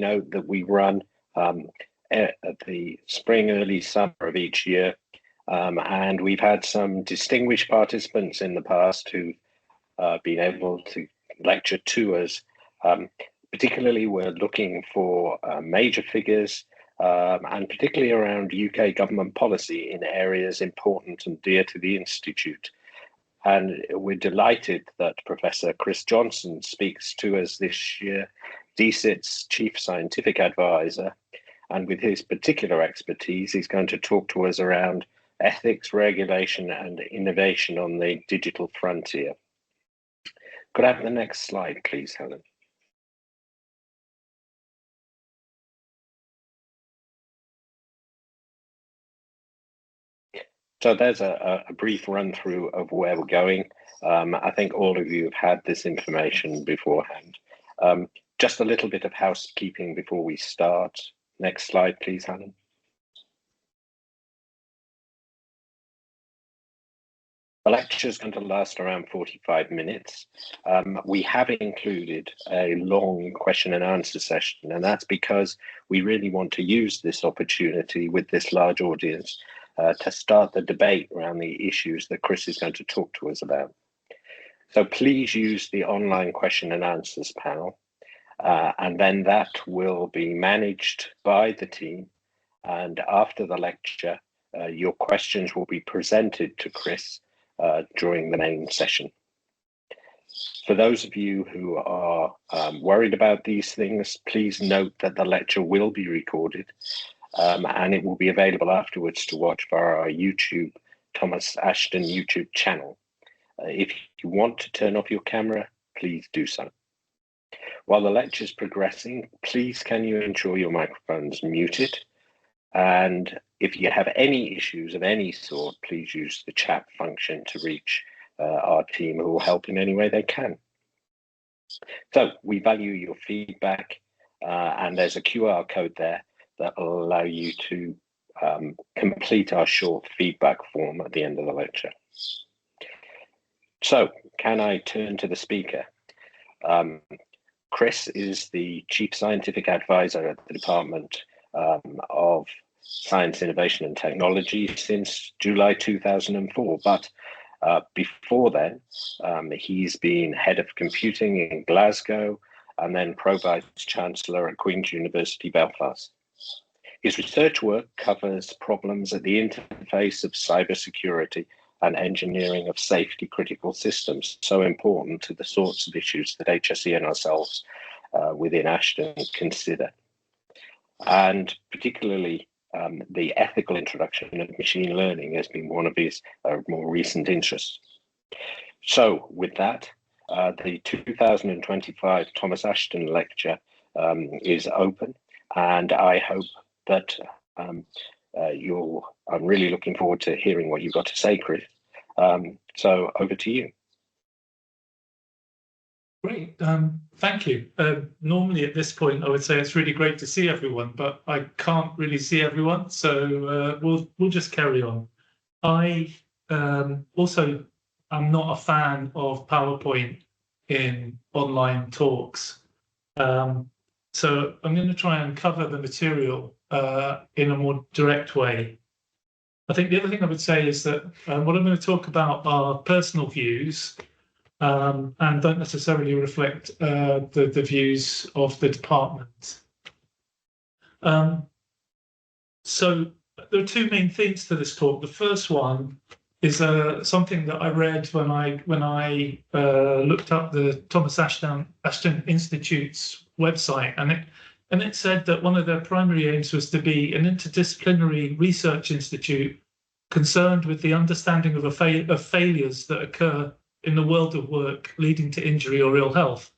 note that we run at the spring, early summer of each year. And we've had some distinguished participants in the past who've been able to lecture to us. Particularly, we're looking for major figures and particularly around UK government policy in areas important and dear to the Institute. And we're delighted that Professor Chris Johnson speaks to us this year, DSIT's Chief Scientific Advisor. And with his particular expertise, he's going to talk to us around ethics, regulation, and innovation on the digital frontier. Could I have the next slide, please, Helen? So there's a brief run through of where we're going. I think all of you have had this information beforehand. Just a little bit of housekeeping before we start. Next slide, please, Helen. The lecture is going to last around 45 minutes. We have included a long question and answer session, and that's because we really want to use this opportunity with this large audience to start the debate around the issues that Chris is going to talk to us about. So please use the online question and answers panel, and then that will be managed by the team. And after the lecture, your questions will be presented to Chris during the main session. For those of you who are worried about these things, please note that the lecture will be recorded and it will be available afterwards to watch via our YouTube, Thomas Ashton YouTube channel. If you want to turn off your camera, please do so. While the lecture is progressing, please can you ensure your microphone is muted? And if you have any issues of any sort, please use the chat function to reach our team who will help in any way they can. So we value your feedback, and there's a QR code there that will allow you to complete our short feedback form at the end of the lecture. So can I turn to the speaker? Chris is the Chief Scientific Advisor at the Department of Science, Innovation and Technology since July 2004. But before then, he's been Head of Computing in Glasgow and then Pro-Vice Chancellor at Queen's University, Belfast. His research work covers problems at the interface of cybersecurity and engineering of safety critical systems, so important to the sorts of issues that HSE and ourselves within Ashton consider. And particularly the ethical introduction of machine learning has been one of his more recent interests. So with that, the 2025 Thomas Ashton Lecture is open, and I hope that I'm really looking forward to hearing what you've got to say, Chris. So over to you. Great, thank you. Normally at this point, I would say it's really great to see everyone, but I can't really see everyone, so we'll just carry on. I also am not a fan of PowerPoint in online talks, so I'm going to try and cover the material in a more direct way. I think the other thing I would say is that what I'm going to talk about are personal views and don't necessarily reflect the views of the department. So there are two main themes to this talk. The first one is something that I read when I looked up the Thomas Ashton Institute's website, and it said that one of their primary aims was to be an interdisciplinary research institute concerned with the understanding of failures that occur in the world of work leading to injury or ill health.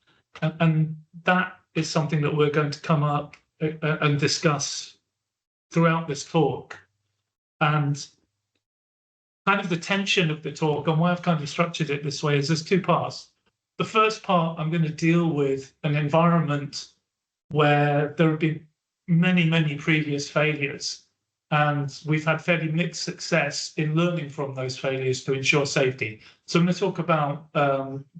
And that is something that we're going to come up and discuss throughout this talk. And kind of the tension of the talk and why I've kind of structured it this way is there's two parts. The first part, I'm going to deal with an environment where there have been many, many previous failures, and we've had fairly mixed success in learning from those failures to ensure safety. So I'm going to talk about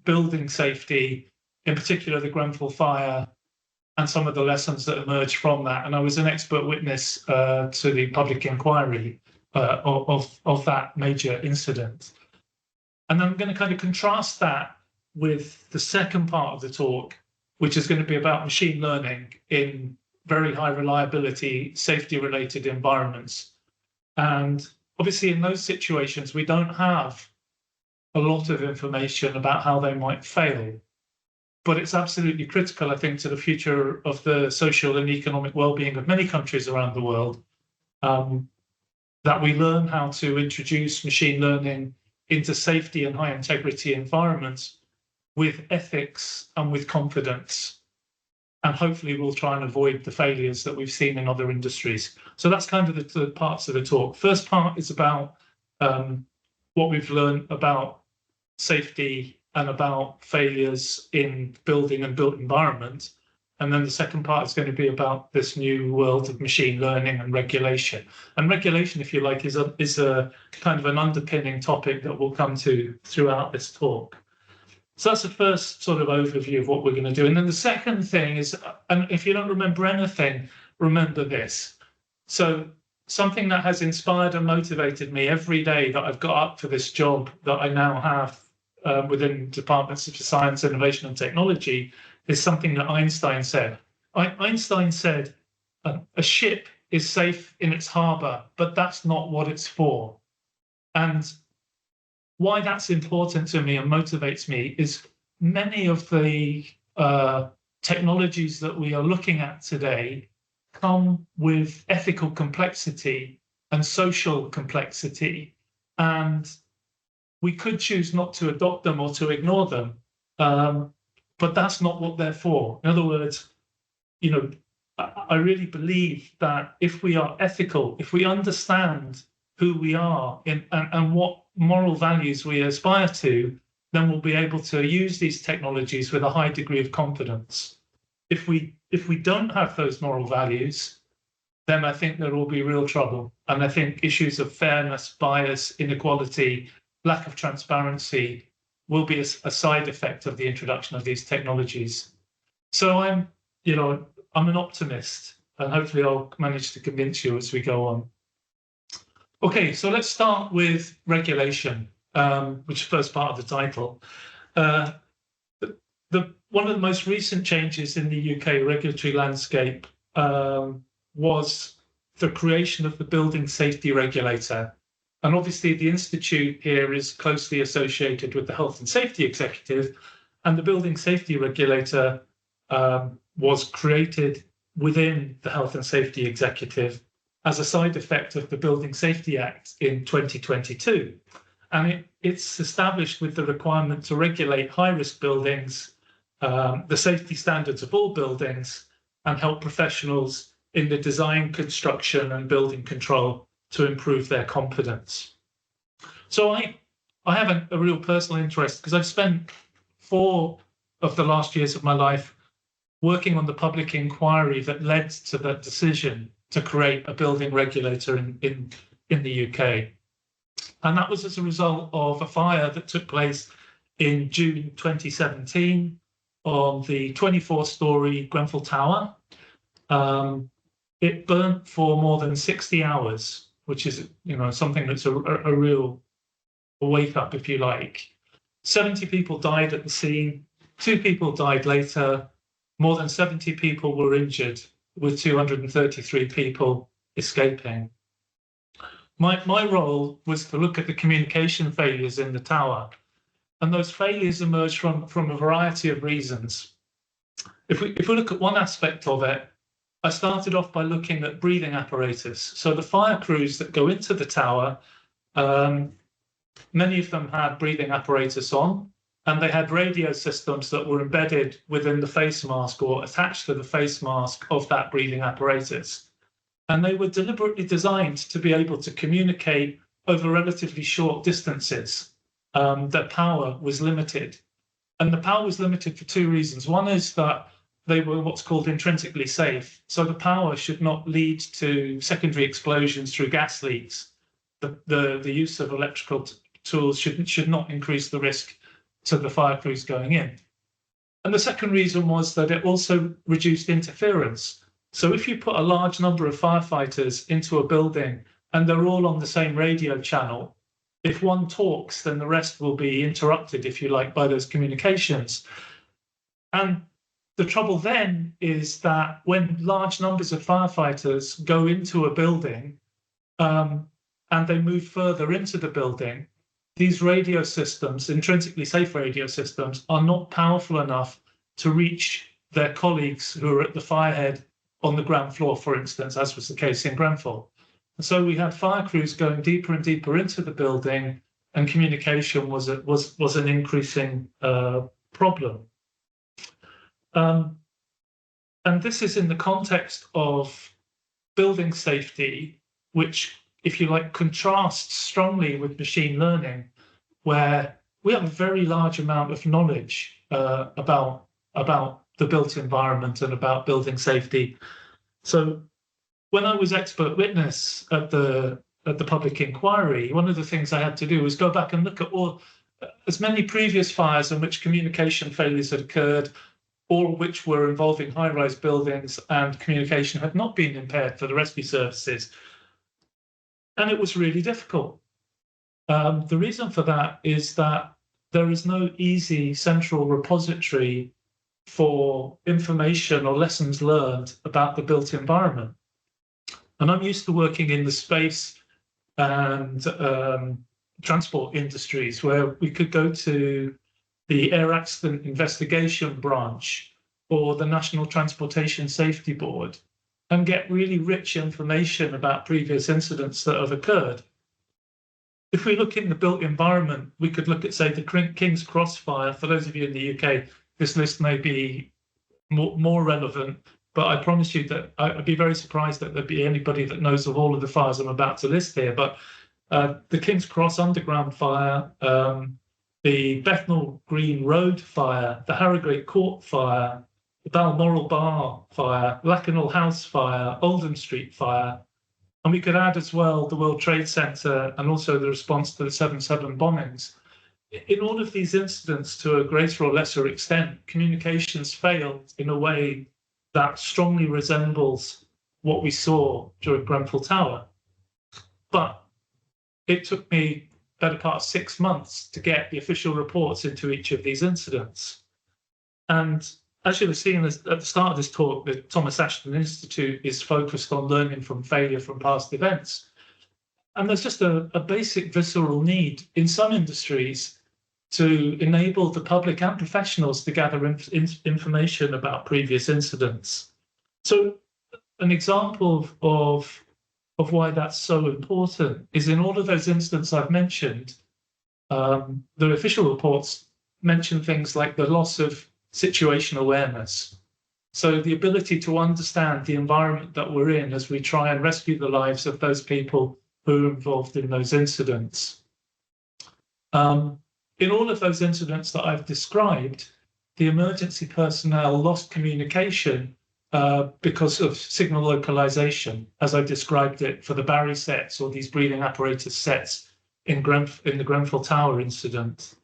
building safety, in particular the Grenfell fire, and some of the lessons that emerged from that. And I was an expert witness to the public inquiry of that major incident. And I'm going to kind of contrast that with the second part of the talk, which is going to be about machine learning in very high reliability, safety-related environments. And obviously, in those situations, we don't have a lot of information about how they might fail. But it's absolutely critical, I think, to the future of the social and economic well-being of many countries around the world, that we learn how to introduce machine learning into safety and high integrity environments with ethics and with confidence. And hopefully we'll try and avoid the failures that we've seen in other industries. So that's kind of the parts of the talk. First part is about what we've learned about safety and about failures in building and built environment. And then the second part is going to be about this new world of machine learning and regulation. And regulation, if you like, is a kind of an underpinning topic that we'll come to throughout this talk. So that's the first sort of overview of what we're going to do. And then the second thing is, and if you don't remember anything, remember this. So something that has inspired and motivated me every day that I've got up for this job that I now have within departments of science, innovation and technology is something that Einstein said. Einstein said, a ship is safe in its harbor, but that's not what it's for. And why that's important to me and motivates me is many of the technologies that we are looking at today come with ethical complexity and social complexity. And we could choose not to adopt them or to ignore them, but that's not what they're for. In other words, I really believe that if we are ethical, if we understand who we are and what moral values we aspire to, then we'll be able to use these technologies with a high degree of confidence. If we don't have those moral values, then I think there will be real trouble. And I think issues of fairness, bias, inequality, lack of transparency will be a side effect of the introduction of these technologies. So I'm an optimist, and hopefully I'll manage to convince you as we go on. Okay, so let's start with regulation, which is the first part of the title. One of the most recent changes in the UK regulatory landscape was the creation of the Building Safety Regulator. And obviously the Institute here is closely associated with the Health and Safety Executive, and the Building Safety Regulator was created within the Health and Safety Executive as a side effect of the Building Safety Act in 2022. And it's established with the requirement to regulate high-risk buildings, the safety standards of all buildings, and help professionals in the design, construction, and building control to improve their confidence. So I have a real personal interest because I've spent 4 of the last years of my life working on the public inquiry that led to that decision to create a building regulator in the UK. And that was as a result of a fire that took place in June 2017 on the 24-storey Grenfell Tower. It burnt for more than 60 hours, which is something that's a real wake-up, if you like. 70 people died at the scene, 2 people died later, more than 70 people were injured, with 233 people escaping. My role was to look at the communication failures in the tower, and those failures emerged from a variety of reasons. If we look at one aspect of it, I started off by looking at breathing apparatus. So the fire crews that go into the tower, many of them had breathing apparatus on, and they had radio systems that were embedded within the face mask or attached to the face mask of that breathing apparatus. And they were deliberately designed to be able to communicate over relatively short distances. Their power was limited. And the power was limited for 2 reasons. One is that they were what's called intrinsically safe. So the power should not lead to secondary explosions through gas leaks. The use of electrical tools should not increase the risk to the fire crews going in. And the second reason was that it also reduced interference. So if you put a large number of firefighters into a building and they're all on the same radio channel, if one talks, then the rest will be interrupted, if you like, by those communications. And the trouble then is that when large numbers of firefighters go into a building and they move further into the building, these radio systems, intrinsically safe radio systems, are not powerful enough to reach their colleagues who are at the firehead on the ground floor, for instance, as was the case in Grenfell. And so we had fire crews going deeper and deeper into the building, and communication was an increasing problem. And this is in the context of building safety, which, if you like, contrasts strongly with machine learning, where we have a very large amount of knowledge about the built environment and about building safety. So when I was expert witness at the public inquiry, one of the things I had to do was go back and look at as many previous fires in which communication failures had occurred, all of which were involving high-rise buildings and communication had not been impaired for the rescue services. And it was really difficult. The reason for that is that there is no easy central repository for information or lessons learned about the built environment. And I'm used to working in the space and transport industries, where we could go to the Air Accident Investigation Branch or the National Transportation Safety Board and get really rich information about previous incidents that have occurred. If we look in the built environment, we could look at, say, the King's Cross fire. For those of you in the UK, this list may be more relevant, but I promise you that I'd be very surprised that there'd be anybody that knows of all of the fires I'm about to list here. But the King's Cross Underground fire, the Bethnal Green Road fire, the Harrogate Court fire, the Balmoral Bar fire, Lakanal House fire, Oldham Street fire, and we could add as well the World Trade Center and also the response to the 7/7 bombings. In all of these incidents, to a greater or lesser extent, communications failed in a way that strongly resembles what we saw during Grenfell Tower. But it took me better part of 6 months to get the official reports into each of these incidents. And as you'll have seen at the start of this talk, the Thomas Ashton Institute is focused on learning from failure from past events. And there's just a basic visceral need in some industries to enable the public and professionals to gather information about previous incidents. So an example of why that's so important is in all of those incidents I've mentioned, the official reports mention things like the loss of situation awareness. So the ability to understand the environment that we're in as we try and rescue the lives of those people who are involved in those incidents. In all of those incidents that I've described, the emergency personnel lost communication because of signal localization, as I described it for the Barry sets or these breathing apparatus sets in the Grenfell Tower incident.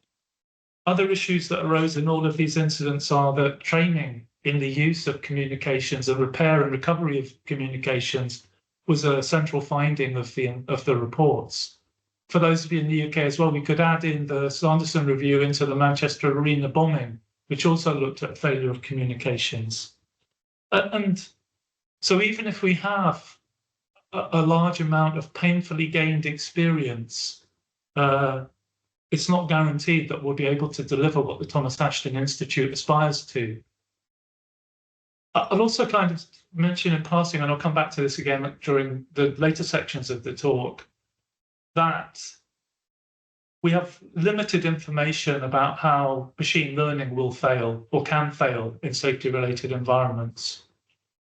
Other issues that arose in all of these incidents are that training in the use of communications and repair and recovery of communications was a central finding of the reports. For those of you in the UK as well, we could add in the Sanderson review into the Manchester Arena bombing, which also looked at failure of communications. And so even if we have a large amount of painfully gained experience, it's not guaranteed that we'll be able to deliver what the Thomas Ashton Institute aspires to. I'll also kind of mention in passing, and I'll come back to this again during the later sections of the talk, that we have limited information about how machine learning will fail or can fail in safety-related environments.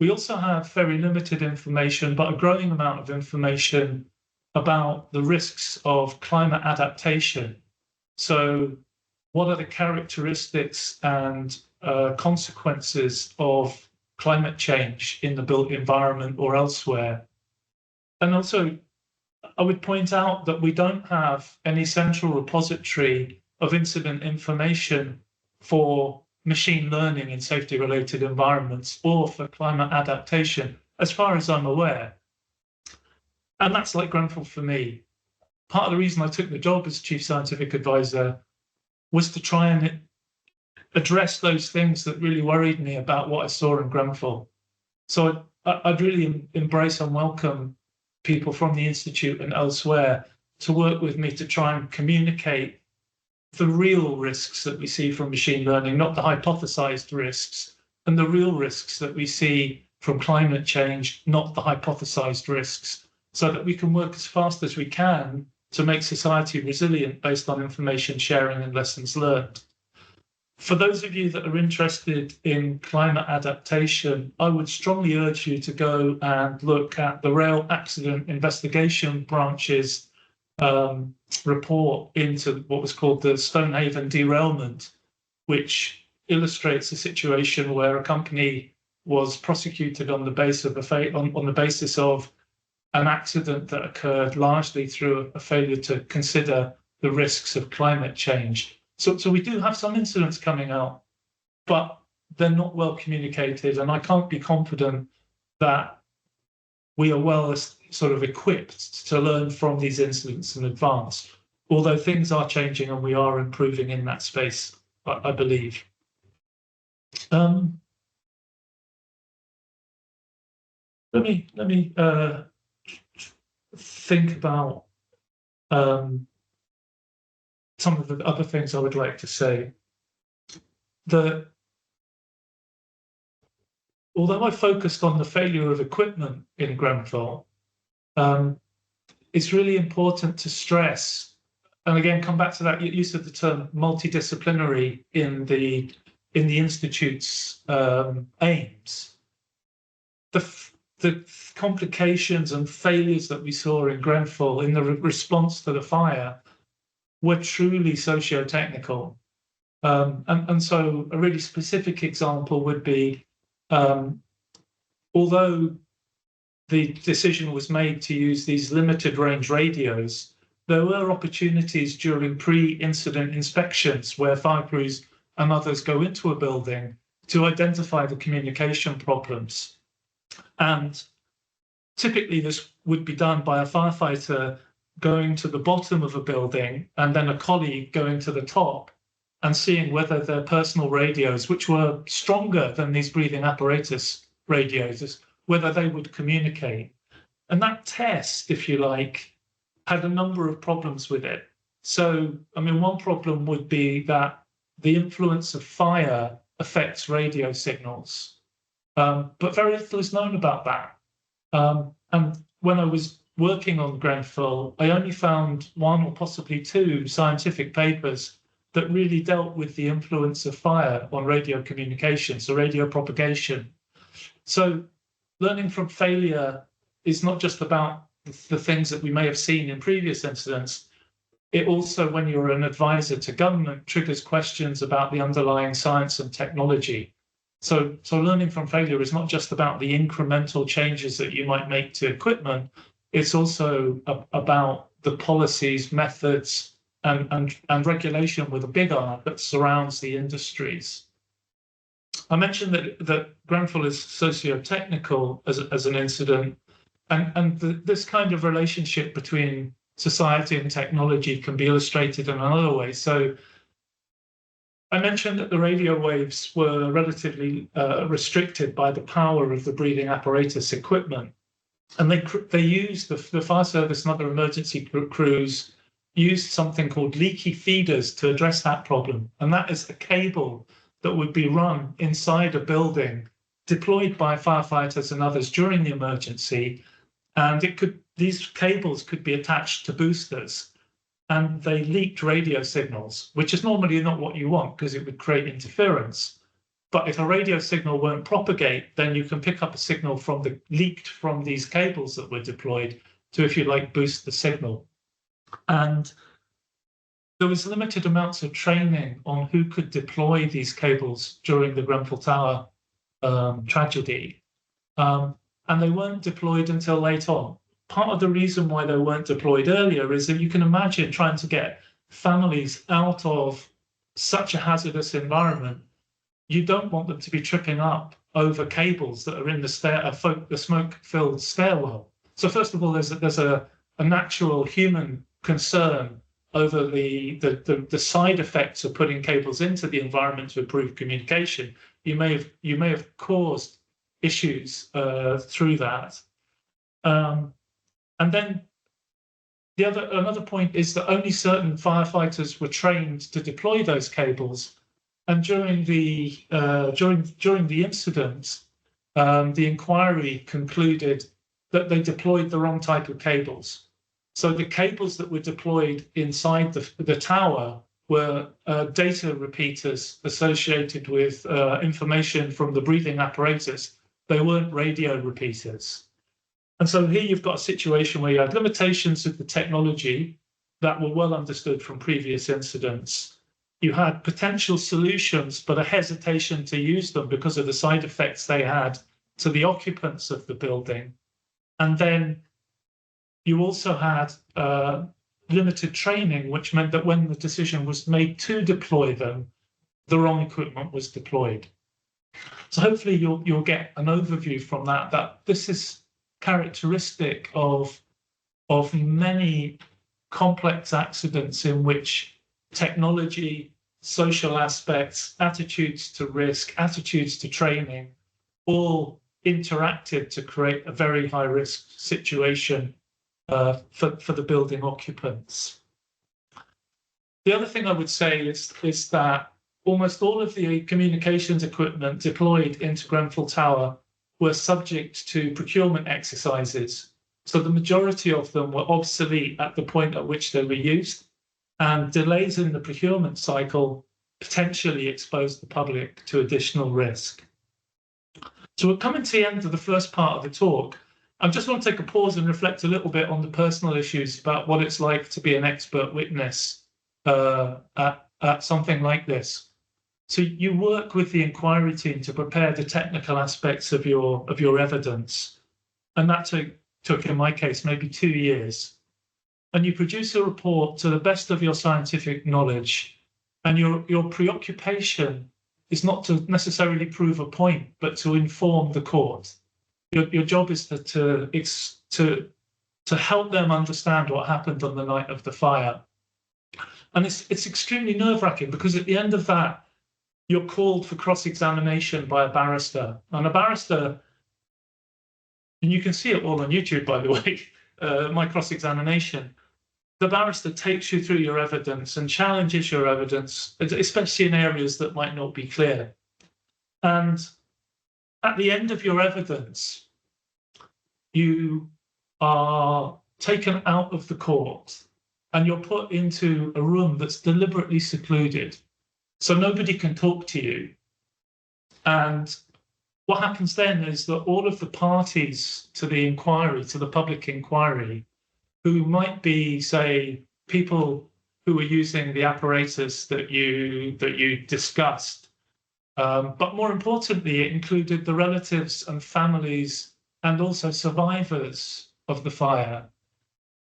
We also have very limited information, but a growing amount of information about the risks of climate adaptation. So what are the characteristics and consequences of climate change in the built environment or elsewhere? And also, I would point out that we don't have any central repository of incident information for machine learning in safety-related environments or for climate adaptation, as far as I'm aware. And that's like Grenfell for me. Part of the reason I took the job as chief scientific advisor was to try and address those things that really worried me about what I saw in Grenfell. So I'd really embrace and welcome people from the Institute and elsewhere to work with me to try and communicate the real risks that we see from machine learning, not the hypothesized risks, and the real risks that we see from climate change, not the hypothesized risks, so that we can work as fast as we can to make society resilient based on information sharing and lessons learned. For those of you that are interested in climate adaptation, I would strongly urge you to go and look at the Rail Accident Investigation Branch's report into what was called the Stonehaven derailment, which illustrates a situation where a company was prosecuted on the basis of an accident that occurred largely through a failure to consider the risks of climate change. So we do have some incidents coming out, but they're not well communicated, and I can't be confident that we are well sort of equipped to learn from these incidents in advance, although things are changing and we are improving in that space, I believe. Let me think about some of the other things I would like to say. Although I focused on the failure of equipment in Grenfell, it's really important to stress, and again, come back to that use of the term multidisciplinary in the Institute's aims. The complications and failures that we saw in Grenfell in the response to the fire were truly socio-technical. And so a really specific example would be, although the decision was made to use these limited range radios, there were opportunities during pre-incident inspections where fire crews and others go into a building to identify the communication problems. And typically this would be done by a firefighter going to the bottom of a building and then a colleague going to the top and seeing whether their personal radios, which were stronger than these breathing apparatus radios, whether they would communicate. And that test, if you like, had a number of problems with it. So, I mean, one problem would be that the influence of fire affects radio signals, but very little is known about that. And when I was working on Grenfell, I only found one or possibly two scientific papers that really dealt with the influence of fire on radio communication, so radio propagation. So learning from failure is not just about the things that we may have seen in previous incidents. It also, when you're an advisor to government, triggers questions about the underlying science and technology. So learning from failure is not just about the incremental changes that you might make to equipment, it's also about the policies, methods, and regulation with a big R that surrounds the industries. I mentioned that Grenfell is socio-technical as an incident, and this kind of relationship between society and technology can be illustrated in another way. So I mentioned that the radio waves were relatively restricted by the power of the breathing apparatus equipment. And they used, the fire service and other emergency crews used something called leaky feeders to address that problem. And that is a cable that would be run inside a building, deployed by firefighters and others during the emergency. And these cables could be attached to boosters. And they leaked radio signals, which is normally not what you want because it would create interference. But if a radio signal won't propagate, then you can pick up a signal leaked from these cables that were deployed to, if you like, boost the signal. And there was limited amounts of training on who could deploy these cables during the Grenfell Tower tragedy. And they weren't deployed until late on. Part of the reason why they weren't deployed earlier is that you can imagine trying to get families out of such a hazardous environment you don't want them to be tripping up over cables that are in the smoke-filled stairwell. So first of all, there's a natural human concern over the side effects of putting cables into the environment to improve communication. You may have caused issues through that. And then another point is that only certain firefighters were trained to deploy those cables. And during the incident, the inquiry concluded that they deployed the wrong type of cables. So the cables that were deployed inside the tower were data repeaters associated with information from the breathing apparatus. They weren't radio repeaters. And so here you've got a situation where you had limitations of the technology that were well understood from previous incidents. You had potential solutions, but a hesitation to use them because of the side effects they had to the occupants of the building. And then you also had limited training, which meant that when the decision was made to deploy them, the wrong equipment was deployed. So hopefully you'll get an overview from that this is characteristic of many complex accidents in which technology, social aspects, attitudes to risk, attitudes to training, all interacted to create a very high risk situation for the building occupants. The other thing I would say is that almost all of the communications equipment deployed into Grenfell Tower were subject to procurement exercises. So the majority of them were obsolete at the point at which they were used, and delays in the procurement cycle potentially exposed the public to additional risk. So we're coming to the end of the first part of the talk. I just want to take a pause and reflect a little bit on the personal issues about what it's like to be an expert witness at something like this. So you work with the inquiry team to prepare the technical aspects of your evidence, and that took in my case maybe 2 years. And you produce a report to the best of your scientific knowledge, and your preoccupation is not to necessarily prove a point, but to inform the court. Your job is to help them understand what happened on the night of the fire. And it's extremely nerve-wracking because at the end of that, you're called for cross-examination by a barrister. And a barrister, and you can see it all on YouTube, by the way, my cross-examination, the barrister takes you through your evidence and challenges your evidence, especially in areas that might not be clear. And at the end of your evidence, you are taken out of the court and you're put into a room that's deliberately secluded. So nobody can talk to you. And what happens then is that all of the parties to the inquiry, to the public inquiry, who might be, say, people who were using the apparatus that you discussed, but more importantly, it included the relatives and families and also survivors of the fire.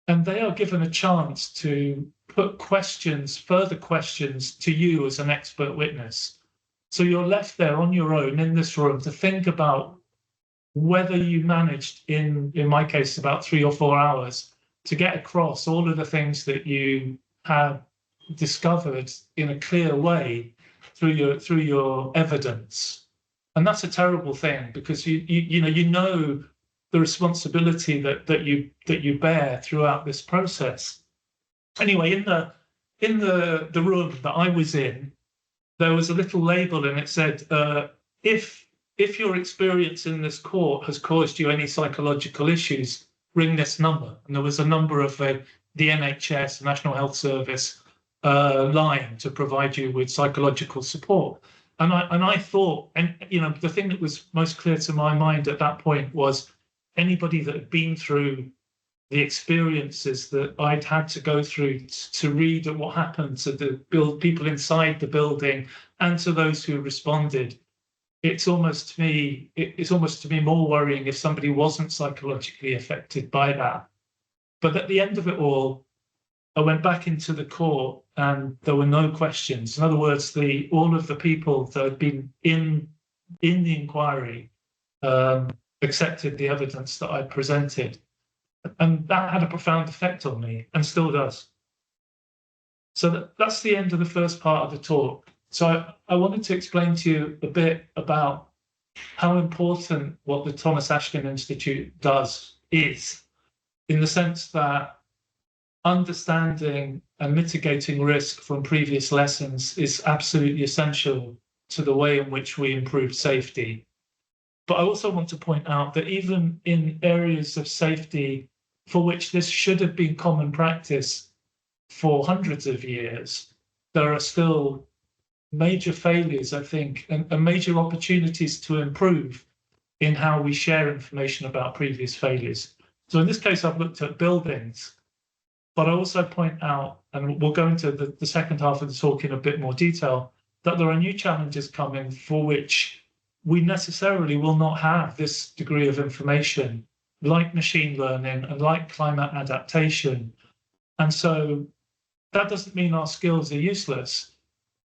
And they are given a chance to put further questions to you as an expert witness. So you're left there on your own in this room to think about whether you managed, in my case, about 3 or 4 hours, to get across all of the things that you have discovered in a clear way through your evidence. And that's a terrible thing because you know the responsibility that you bear throughout this process. Anyway, in the room that I was in, there was a little label and it said, if your experience in this court has caused you any psychological issues, ring this number. And there was a number of the NHS, National Health Service line to provide you with psychological support. And I thought, and the thing that was most clear to my mind at that point was anybody that had been through the experiences that I'd had to go through to read what happened to the people inside the building and to those who responded. It's almost to me more worrying if somebody wasn't psychologically affected by that. But at the end of it all, I went back into the court and there were no questions. In other words, all of the people that had been in the inquiry accepted the evidence that I presented. And that had a profound effect on me and still does. So that's the end of the first part of the talk. So I wanted to explain to you a bit about how important what the Thomas Ashton Institute is, in the sense that understanding and mitigating risk from previous lessons is absolutely essential to the way in which we improve safety. But I also want to point out that even in areas of safety for which this should have been common practice for hundreds of years, there are still major failures, I think, and major opportunities to improve in how we share information about previous failures. So in this case, I've looked at buildings, but I also point out, and we'll go into the second half of the talk in a bit more detail, that there are new challenges coming for which we necessarily will not have this degree of information, like machine learning and like climate adaptation. And so that doesn't mean our skills are useless.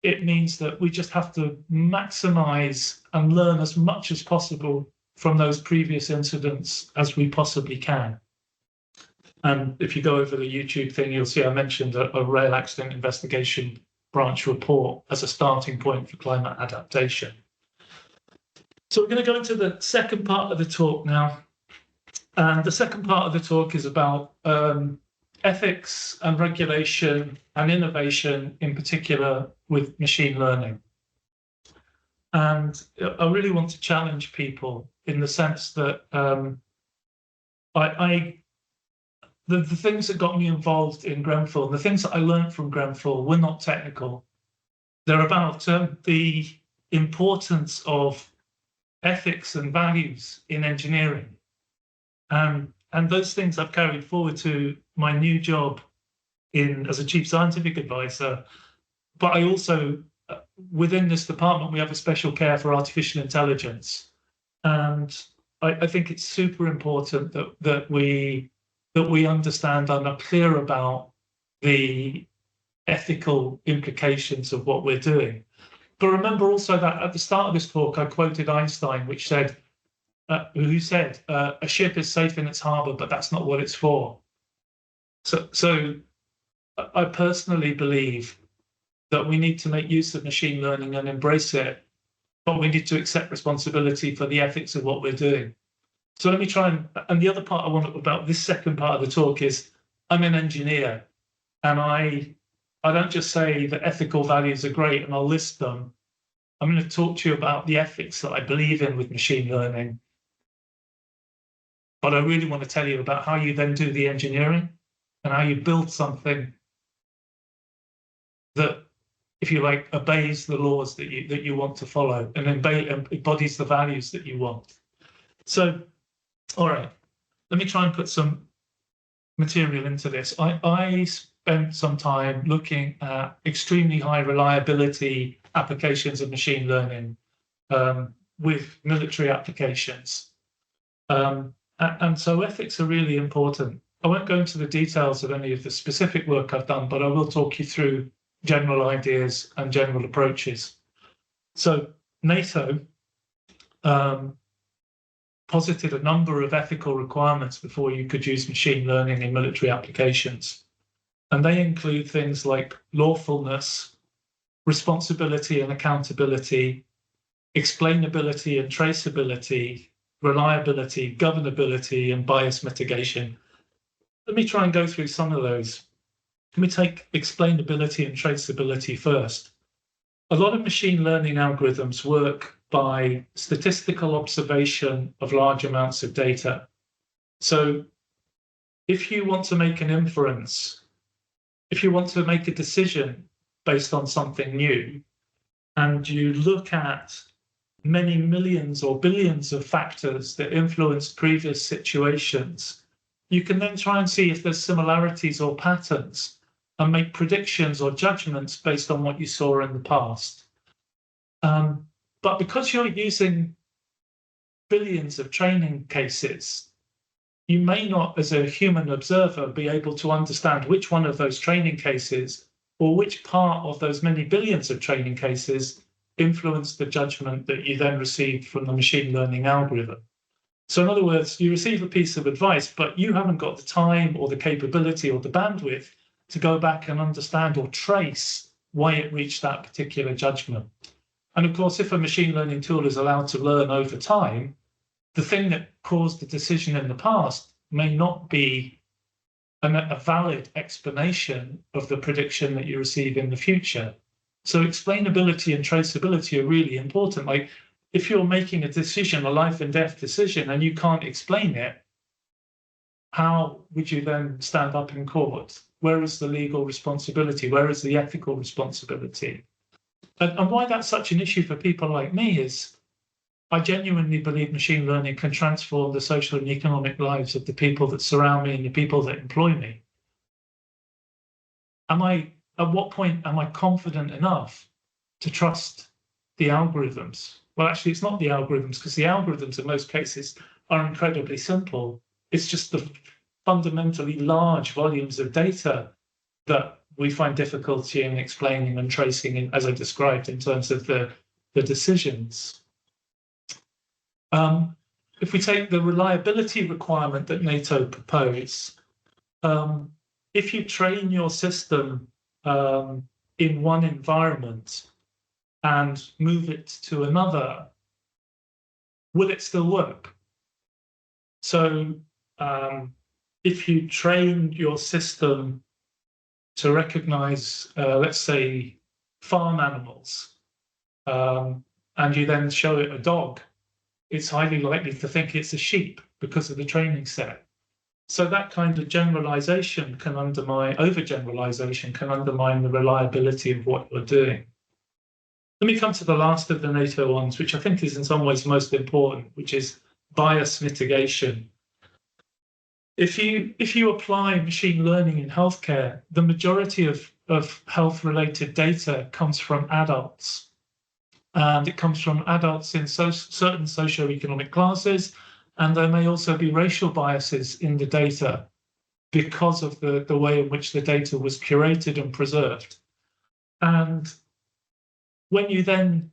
It means that we just have to maximize and learn as much as possible from those previous incidents as we possibly can. And if you go over the YouTube thing, you'll see I mentioned a rail accident investigation branch report as a starting point for climate adaptation. So we're going to go into the second part of the talk now. And the second part of the talk is about ethics and regulation and innovation, in particular with machine learning. And I really want to challenge people in the sense that the things that got me involved in Grenfell, the things that I learned from Grenfell were not technical. They're about the importance of ethics and values in engineering. And those things I've carried forward to my new job as a chief scientific advisor. But I also, within this department, we have a special care for artificial intelligence. And I think it's super important that we understand and are clear about the ethical implications of what we're doing. But remember also that at the start of this talk, I quoted Einstein, who said, a ship is safe in its harbor, but that's not what it's for. So I personally believe that we need to make use of machine learning and embrace it, but we need to accept responsibility for the ethics of what we're doing. So let me try and the other part I want about this second part of the talk is I'm an engineer, and I don't just say that ethical values are great and I'll list them. I'm going to talk to you about the ethics that I believe in with machine learning. But I really want to tell you about how you then do the engineering and how you build something that, if you like, obeys the laws that you want to follow and embodies the values that you want. So, all right, let me try and put some material into this. I spent some time looking at extremely high reliability applications of machine learning with military applications. And so ethics are really important. I won't go into the details of any of the specific work I've done, but I will talk you through general ideas and general approaches. So NATO posited a number of ethical requirements before you could use machine learning in military applications. And they include things like lawfulness, responsibility and accountability, explainability and traceability, reliability, governability, and bias mitigation. Let me try and go through some of those. Let me take explainability and traceability first. A lot of machine learning algorithms work by statistical observation of large amounts of data. So if you want to make an inference, if you want to make a decision based on something new, and you look at many millions or billions of factors that influence previous situations, you can then try and see if there's similarities or patterns and make predictions or judgments based on what you saw in the past. But because you're using billions of training cases, you may not, as a human observer, be able to understand which one of those training cases or which part of those many billions of training cases influenced the judgment that you then received from the machine learning algorithm. So in other words, you receive a piece of advice, but you haven't got the time or the capability or the bandwidth to go back and understand or trace why it reached that particular judgment. And of course, if a machine learning tool is allowed to learn over time, the thing that caused the decision in the past may not be a valid explanation of the prediction that you receive in the future. So explainability and traceability are really important. Like if you're making a decision, a life and death decision, and you can't explain it, how would you then stand up in court? Where is the legal responsibility? Where is the ethical responsibility? And why that's such an issue for people like me is I genuinely believe machine learning can transform the social and economic lives of the people that surround me and the people that employ me. At what point am I confident enough to trust the algorithms? Well, actually, it's not the algorithms, because the algorithms in most cases are incredibly simple. It's just the fundamentally large volumes of data that we find difficulty in explaining and tracing, as I described, in terms of the decisions. If we take the reliability requirement that NATO proposed, if you train your system in one environment and move it to another, will it still work? So if you train your system to recognize, let's say, farm animals, and you then show it a dog, it's highly likely to think it's a sheep because of the training set. So that kind of generalization can undermine, overgeneralization can undermine the reliability of what you're doing. Let me come to the last of the NATO ones, which I think is in some ways most important, which is bias mitigation. If you apply machine learning in healthcare, the majority of health-related data comes from adults. And it comes from adults in certain socioeconomic classes, and there may also be racial biases in the data because of the way in which the data was curated and preserved. And when you then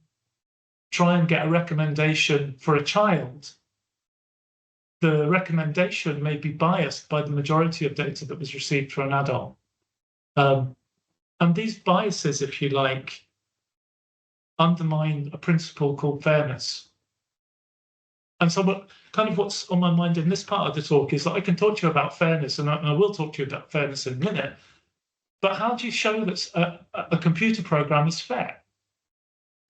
try and get a recommendation for a child, the recommendation may be biased by the majority of data that was received for an adult. And these biases, if you like, undermine a principle called fairness. And so what's on my mind in this part of the talk is that I can talk to you about fairness, and I will talk to you about fairness in a minute, but how do you show that a computer program is fair?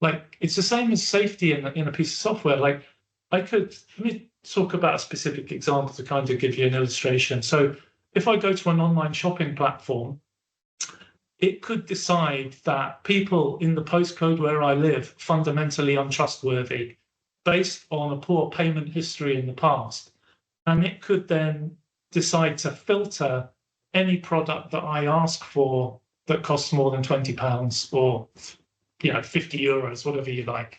Like, it's the same as safety in a piece of software. Like, let me talk about a specific example to kind of give you an illustration. So if I go to an online shopping platform, it could decide that people in the postcode where I live fundamentally untrustworthy based on a poor payment history in the past. And it could then decide to filter any product that I ask for that costs more than £20 or 50 euros, whatever you like.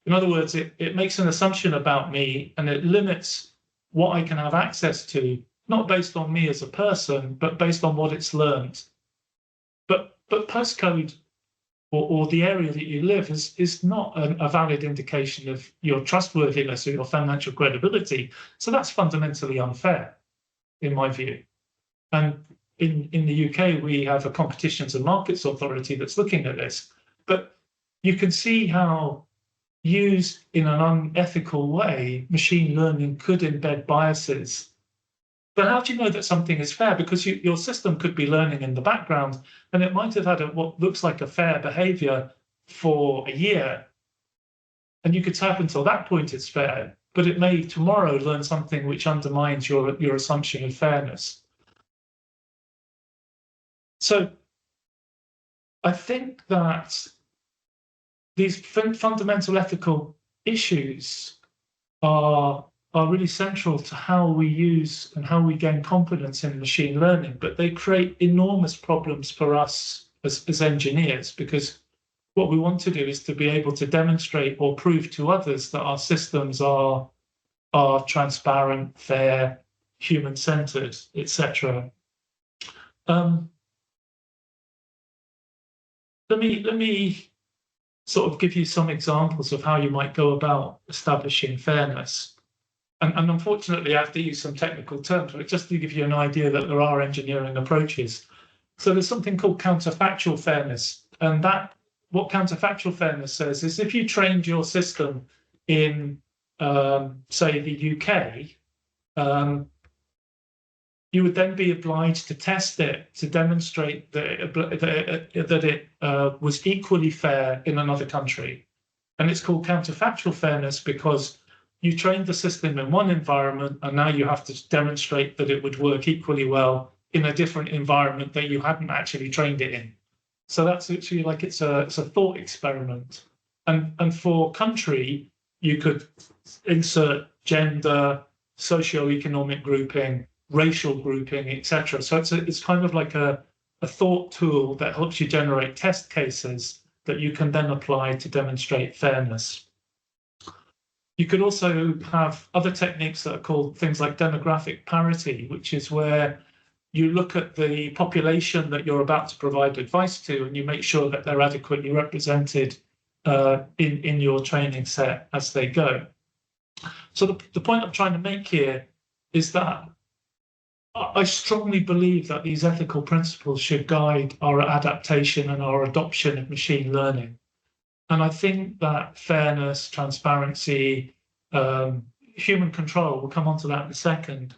In other words, it makes an assumption about me and it limits what I can have access to, not based on me as a person, but based on what it's learned. But postcode or the area that you live is not a valid indication of your trustworthiness or your financial credibility. So that's fundamentally unfair, in my view. And in the UK, we have a Competitions and Markets Authority that's looking at this. But you can see how, used in an unethical way, machine learning could embed biases. But how do you know that something is fair? Because your system could be learning in the background, and it might have had what looks like a fair behavior for a year. And you could say up until that point it's fair, but it may tomorrow learn something which undermines your assumption of fairness. So I think that these fundamental ethical issues are really central to how we use and how we gain confidence in machine learning, but they create enormous problems for us as engineers, because what we want to do is to be able to demonstrate or prove to others that our systems are transparent, fair, human-centered, etc. Let me sort of give you some examples of how you might go about establishing fairness. And unfortunately, I have to use some technical terms, but just to give you an idea that there are engineering approaches. So there's something called counterfactual fairness. And that what counterfactual fairness says is if you trained your system in, say, the UK, you would then be obliged to test it to demonstrate that it was equally fair in another country. And it's called counterfactual fairness because you trained the system in one environment and now you have to demonstrate that it would work equally well in a different environment that you hadn't actually trained it in. So that's actually like it's a thought experiment. And for country, you could insert gender, socioeconomic grouping, racial grouping, etc. So it's kind of like a thought tool that helps you generate test cases that you can then apply to demonstrate fairness. You could also have other techniques that are called things like demographic parity, which is where you look at the population that you're about to provide advice to and you make sure that they're adequately represented in your training set as they go. So the point I'm trying to make here is that I strongly believe that these ethical principles should guide our adaptation and our adoption of machine learning. And I think that fairness, transparency, human control, we'll come on to that in a second,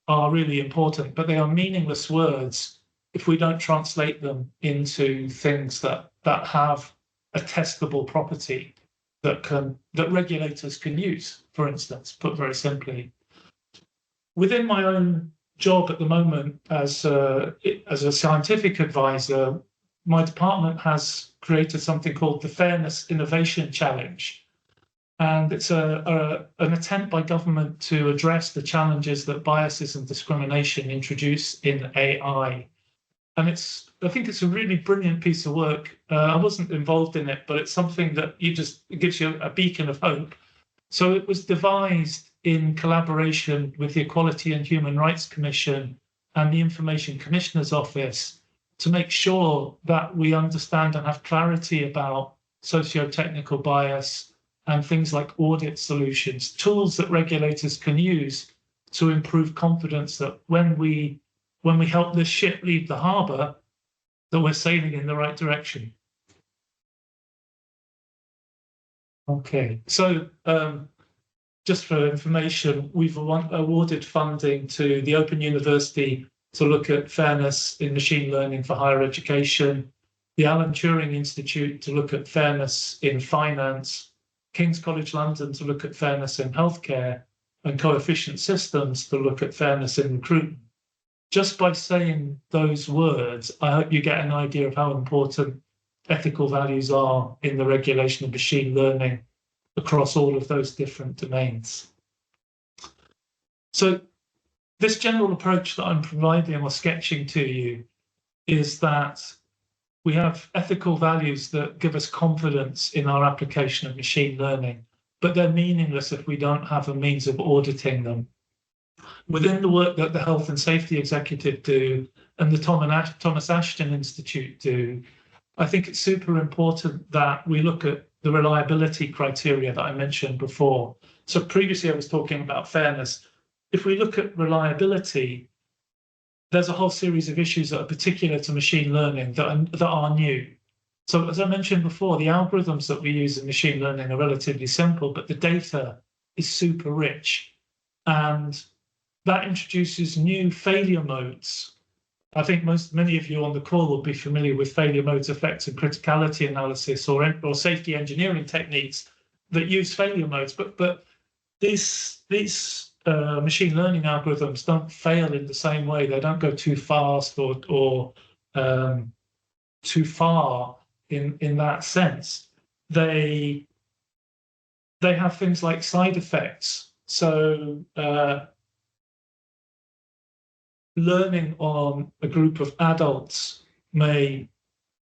are really important, but they are meaningless words if we don't translate them into things that have a testable property that regulators can use, for instance, put very simply. Within my own job at the moment as a scientific advisor, my department has created something called the Fairness Innovation Challenge. And it's an attempt by government to address the challenges that biases and discrimination introduce in AI. And I think it's a really brilliant piece of work. I wasn't involved in it, but it's something that it gives you a beacon of hope. So it was devised in collaboration with the Equality and Human Rights Commission and the Information Commissioner's Office to make sure that we understand and have clarity about socio-technical bias and things like audit solutions, tools that regulators can use to improve confidence that when we help this ship leave the harbour, that we're sailing in the right direction. Okay, so just for information, we've awarded funding to the Open University to look at fairness in machine learning for higher education, the Alan Turing Institute to look at fairness in finance, King's College London to look at fairness in healthcare, and Coefficient Systems to look at fairness in recruitment. Just by saying those words, I hope you get an idea of how important ethical values are in the regulation of machine learning across all of those different domains. So this general approach that I'm providing or sketching to you is that we have ethical values that give us confidence in our application of machine learning, but they're meaningless if we don't have a means of auditing them. Within the work that the Health and Safety Executive do and the Thomas Ashton Institute do, I think it's super important that we look at the reliability criteria that I mentioned before. So previously I was talking about fairness. If we look at reliability, there's a whole series of issues that are particular to machine learning that are new. So as I mentioned before, the algorithms that we use in machine learning are relatively simple, but the data is super rich. And that introduces new failure modes. I think many of you on the call will be familiar with failure modes, effects, and criticality analysis or safety engineering techniques that use failure modes. But these machine learning algorithms don't fail in the same way. They don't go too fast or too far in that sense. They have things like side effects. So learning on a group of adults may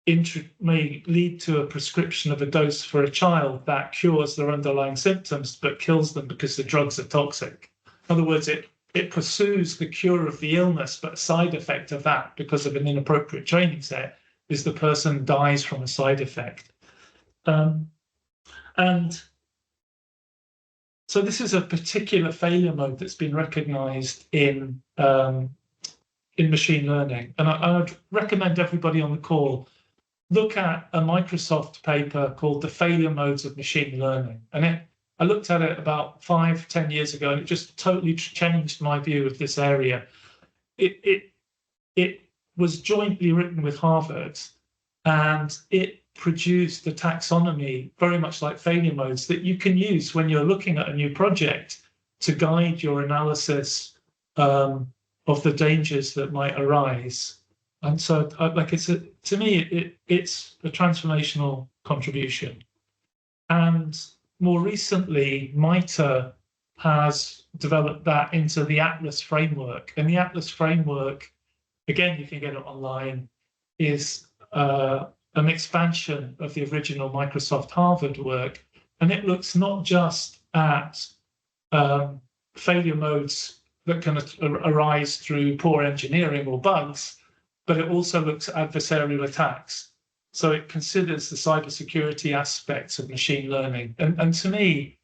lead to a prescription of a dose for a child that cures their underlying symptoms but kills them because the drugs are toxic. In other words, it it pursues the cure of the illness, but a side effect of that, because of an inappropriate training set, is the person dies from a side effect. And so this is a particular failure mode that's been recognized in machine learning. And I'd recommend everybody on the call look at a Microsoft paper called The Failure Modes of Machine Learning. And I looked at it about 5-10 years ago, and it just totally changed my view of this area. It was jointly written with Harvard, and it produced a taxonomy very much like failure modes that you can use when you're looking at a new project to guide your analysis of the dangers that might arise. And so, to me, it's a transformational contribution. And more recently, MITRE has developed that into the Atlas framework. And the Atlas framework, again, you can get it online, is an expansion of the original Microsoft Harvard work. And it looks not just at failure modes that can arise through poor engineering or bugs, but it also looks at adversarial attacks. So it considers the cybersecurity aspects of machine learning. And to me,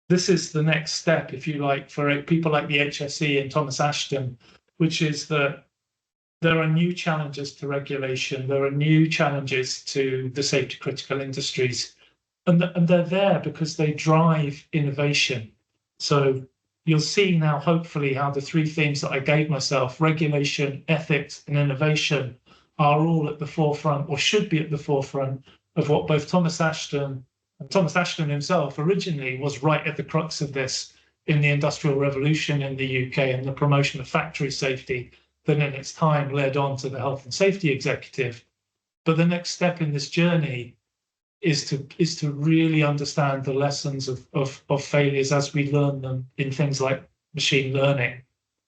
this is the next step, if you like, for people like the HSE and Thomas Ashton, which is that there are new challenges to regulation, there are new challenges to the safety critical industries, and they're there because they drive innovation. So you'll see now, hopefully, how the three themes that I gave myself, regulation, ethics, and innovation, are all at the forefront, or should be at the forefront, of what both Thomas Ashton and Thomas Ashton himself originally was right at the crux of this in the Industrial Revolution in the UK and the promotion of factory safety that in its time led on to the Health and Safety Executive. But the next step in this journey is to really understand the lessons of failures as we learn them in things like machine learning,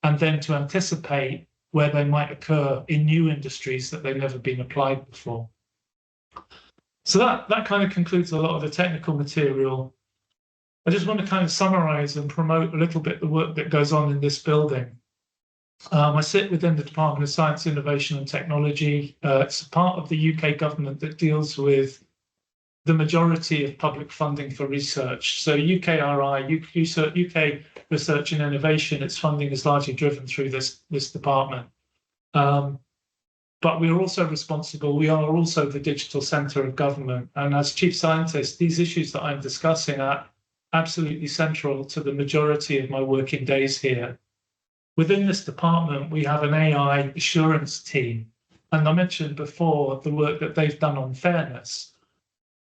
and then to anticipate where they might occur in new industries that they've never been applied before. So that kind of concludes a lot of the technical material. I just want to kind of summarize and promote a little bit the work that goes on in this building. I sit within the Department of Science, Innovation and Technology. It's a part of the UK government that deals with the majority of public funding for research. So UKRI, UK Research and Innovation, its funding is largely driven through this department. But we are also responsible, we are also the digital centre of government. And as Chief Scientist, these issues that I'm discussing are absolutely central to the majority of my working days here. Within this department, we have an AI assurance team. And I mentioned before the work that they've done on fairness,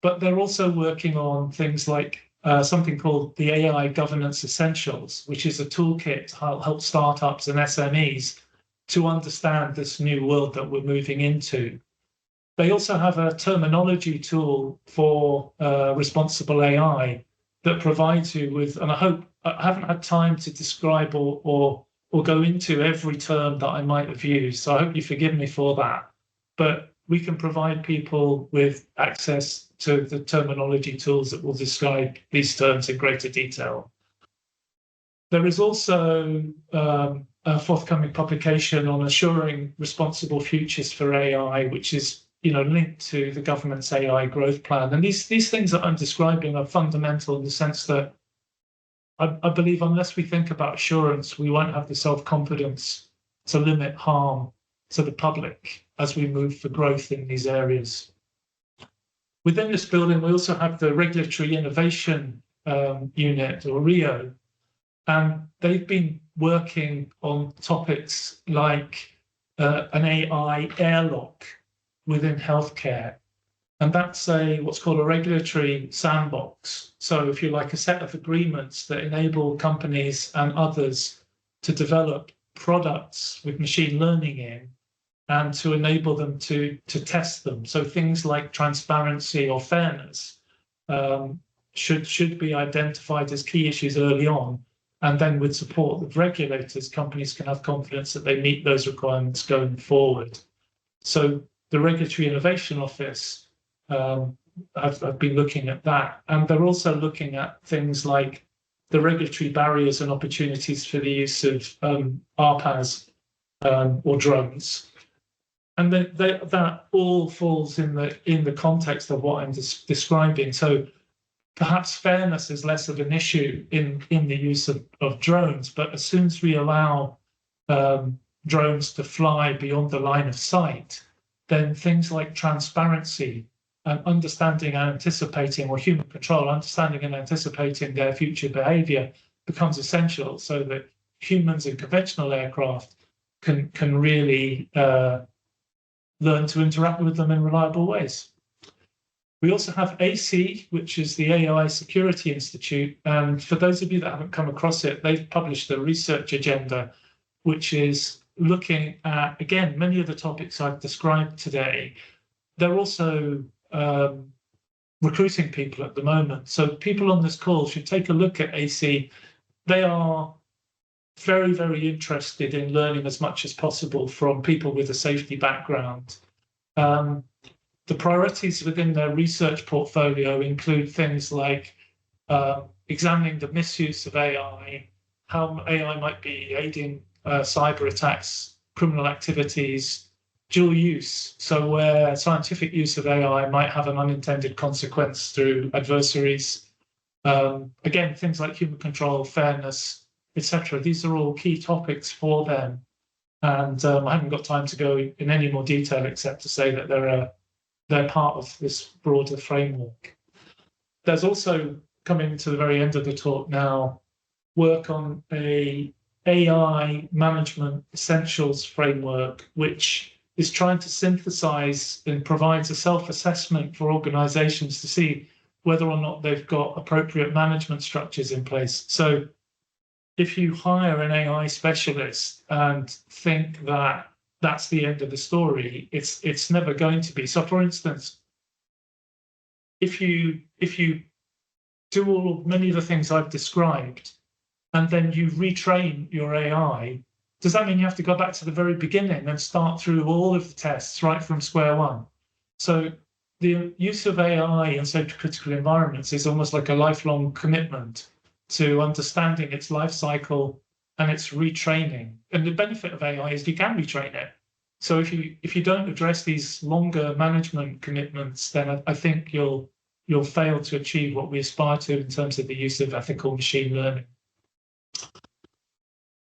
but they're also working on things like something called the AI Governance Essentials, which is a toolkit to help startups and SMEs to understand this new world that we're moving into. They also have a terminology tool for responsible AI that provides you with, and I haven't had time to describe or go into every term that I might have used, so I hope you forgive me for that. But we can provide people with access to the terminology tools that will describe these terms in greater detail. There is also a forthcoming publication on assuring responsible futures for AI, which is linked to the government's AI growth plan. And these things that I'm describing are fundamental in the sense that I believe unless we think about assurance, we won't have the self-confidence to limit harm to the public as we move for growth in these areas. Within this building, we also have the Regulatory Innovation Unit, or RIO, and they've been working on topics like an AI airlock within healthcare. And that's what's called a regulatory sandbox. So if you like, a set of agreements that enable companies and others to develop products with machine learning in and to enable them to test them. So things like transparency or fairness should be identified as key issues early on. And then with support of regulators, companies can have confidence that they meet those requirements going forward. So the Regulatory Innovation Office I've been looking at that. And they're also looking at things like the regulatory barriers and opportunities for the use of RPAS or drones. And that all falls in the context of what I'm describing. So perhaps fairness is less of an issue in the use of drones, but as soon as we allow drones to fly beyond the line of sight, then things like transparency and understanding and anticipating, or human control, understanding and anticipating their future behavior becomes essential, so that humans in conventional aircraft can really learn to interact with them in reliable ways. We also have AC, which is the AI Security Institute. And for those of you that haven't come across it, they've published a research agenda, which is looking at, again, many of the topics I've described today. They're also recruiting people at the moment. So people on this call should take a look at AC. They are very, very interested in learning as much as possible from people with a safety background. The priorities within their research portfolio include things like examining the misuse of AI, how AI might be aiding cyber attacks, criminal activities, dual use, so where scientific use of AI might have an unintended consequence through adversaries. Again, things like human control, fairness, etc. These are all key topics for them. And I haven't got time to go in any more detail except to say that they're part of this broader framework. There's also, coming to the very end of the talk now, work on a AI management essentials framework, which is trying to synthesize and provides a self-assessment for organizations to see whether or not they've got appropriate management structures in place. So if you hire an AI specialist and think that that's the end of the story, it's never going to be. So for instance, if you do many of the things I've described, and then you retrain your AI, does that mean you have to go back to the very beginning and start through all of the tests right from square one? So the use of AI in safety critical environments is almost like a lifelong commitment to understanding its life cycle and its retraining. And the benefit of AI is you can retrain it. So if you don't address these longer management commitments, then I think you'll fail to achieve what we aspire to in terms of the use of ethical machine learning.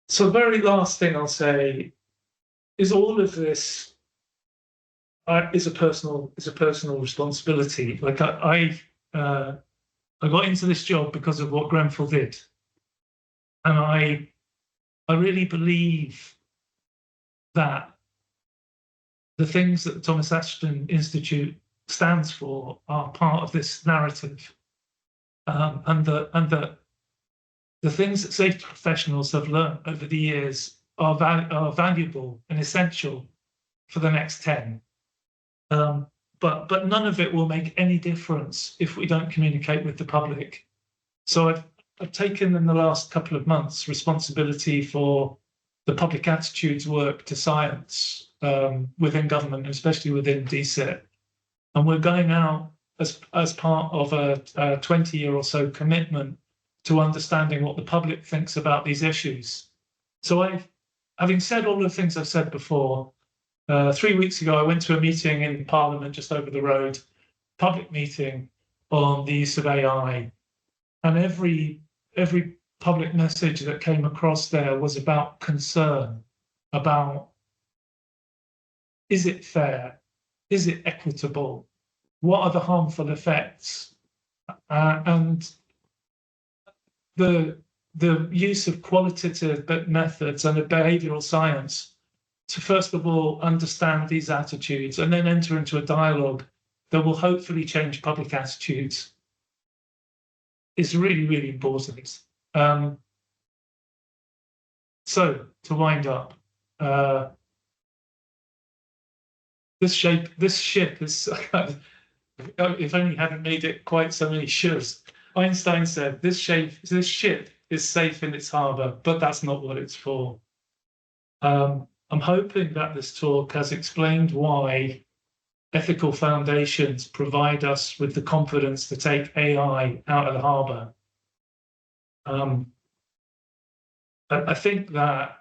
So the very last thing I'll say is all of this is a personal responsibility. Like I got into this job because of what Grenfell did, and I really believe that the things that the Thomas Ashton Institute stands for are part of this narrative, and that the things that safety professionals have learned over the years are valuable and essential for the next 10. But none of it will make any difference if we don't communicate with the public. So I've taken in the last couple of months responsibility for the public attitudes work to science within government, especially within DCIT. And we're going out as part of a 20-year or so commitment to understanding what the public thinks about these issues. So having said all the things I've said before, 3 weeks ago, I went to a meeting in Parliament just over the road, public meeting on the use of AI. And every public message that came across there was about concern, about, is it fair? Is it equitable? What are the harmful effects? And the use of qualitative methods and of behavioral science to first of all understand these attitudes and then enter into a dialogue that will hopefully change public attitudes is really, really important. So to wind up, this ship is, if only hadn't made it quite so many shoulds. Einstein said, this ship is safe in its harbor, but that's not what it's for. I'm hoping that this talk has explained why ethical foundations provide us with the confidence to take AI out of the harbor. I think that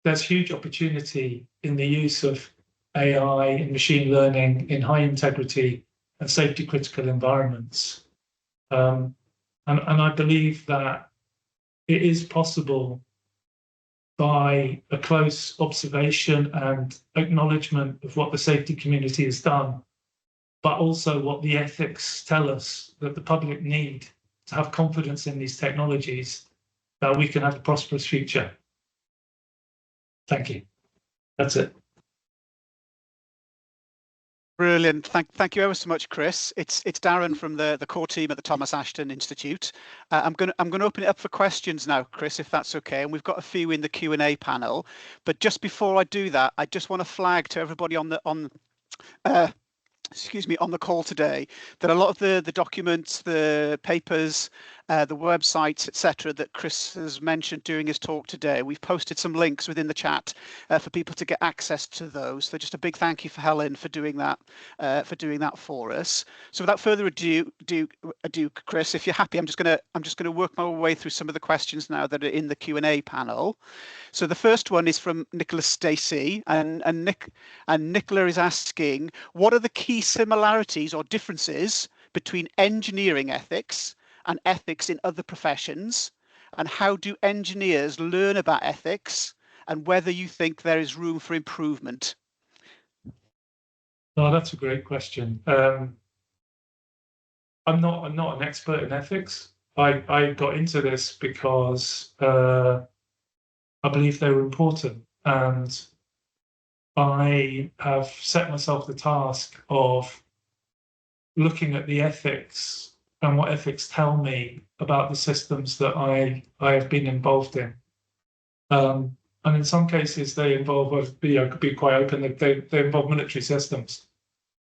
there's huge opportunity in the use of AI and machine learning in high integrity and safety critical environments. And I believe that it is possible by a close observation and acknowledgement of what the safety community has done, but also what the ethics tell us that the public need to have confidence in these technologies, that we can have a prosperous future. Thank you. That's it. Brilliant. Thank you ever so much, Chris. It's Darren from the core team at the Thomas Ashton Institute. I'm going to open it up for questions now, Chris, if that's okay. And we've got a few in the Q&A panel. But just before I do that, I just want to flag to everybody on the call today that a lot of the documents, the papers, the websites, etc., that Chris has mentioned during his talk today, we've posted some links within the chat for people to get access to those. So just a big thank you for Helen for doing that for us. So without further ado, Chris, if you're happy, I'm just gonna work my way through some of the questions now that are in the Q&A panel. So the first one is from Nicholas Stacey, and Nicola is asking, what are the key similarities or differences between engineering ethics and ethics in other professions, and how do engineers learn about ethics, and whether you think there is room for improvement? Oh, that's a great question. I'm not an expert in ethics. I got into this because I believe they were important, and I have set myself the task of looking at the ethics and what ethics tell me about the systems that I have been involved in. And in some cases, they involve, I could be quite open, they involve military systems.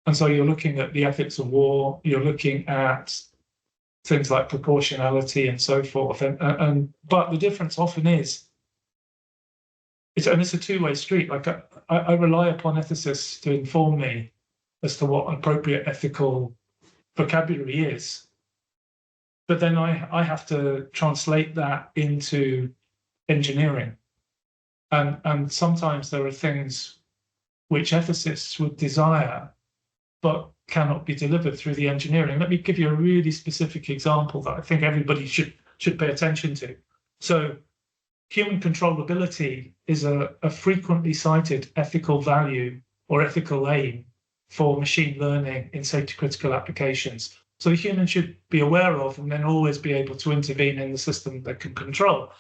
And so you're looking at the ethics of war, you're looking at things like proportionality and so forth. But the difference often is, it's a two-way street. Like I rely upon ethicists to inform me as to what appropriate ethical vocabulary is. But then I have to translate that into engineering. And sometimes there are things which ethicists would desire, but cannot be delivered through the engineering. Let me give you a really specific example that I think everybody should pay attention to. So human controllability is a frequently cited ethical value or ethical aim for machine learning in safety critical applications. So the human should be aware of and then always be able to intervene in the system that can control.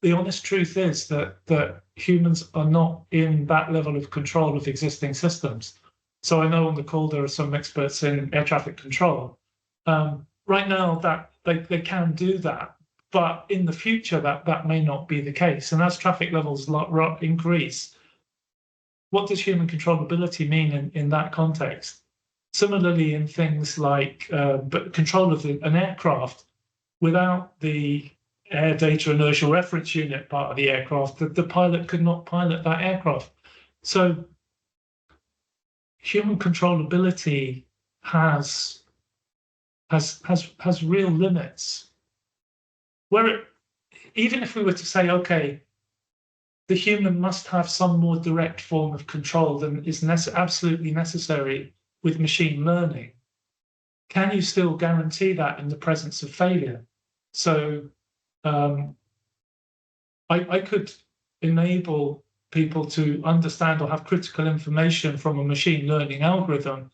The honest truth is that humans are not in that level of control of existing systems. So I know on the call there are some experts in air traffic control. Right now that they can do that, but in the future that may not be the case. And as traffic levels increase, what does human controllability mean in that context? Similarly, in things like control of an aircraft, without the air data inertial reference unit part of the aircraft, the pilot could not pilot that aircraft. So human controllability has real limits. Even if we were to say, okay, the human must have some more direct form of control than is absolutely necessary with machine learning, can you still guarantee that in the presence of failure? So I could enable people to understand or have critical information from a machine learning algorithm,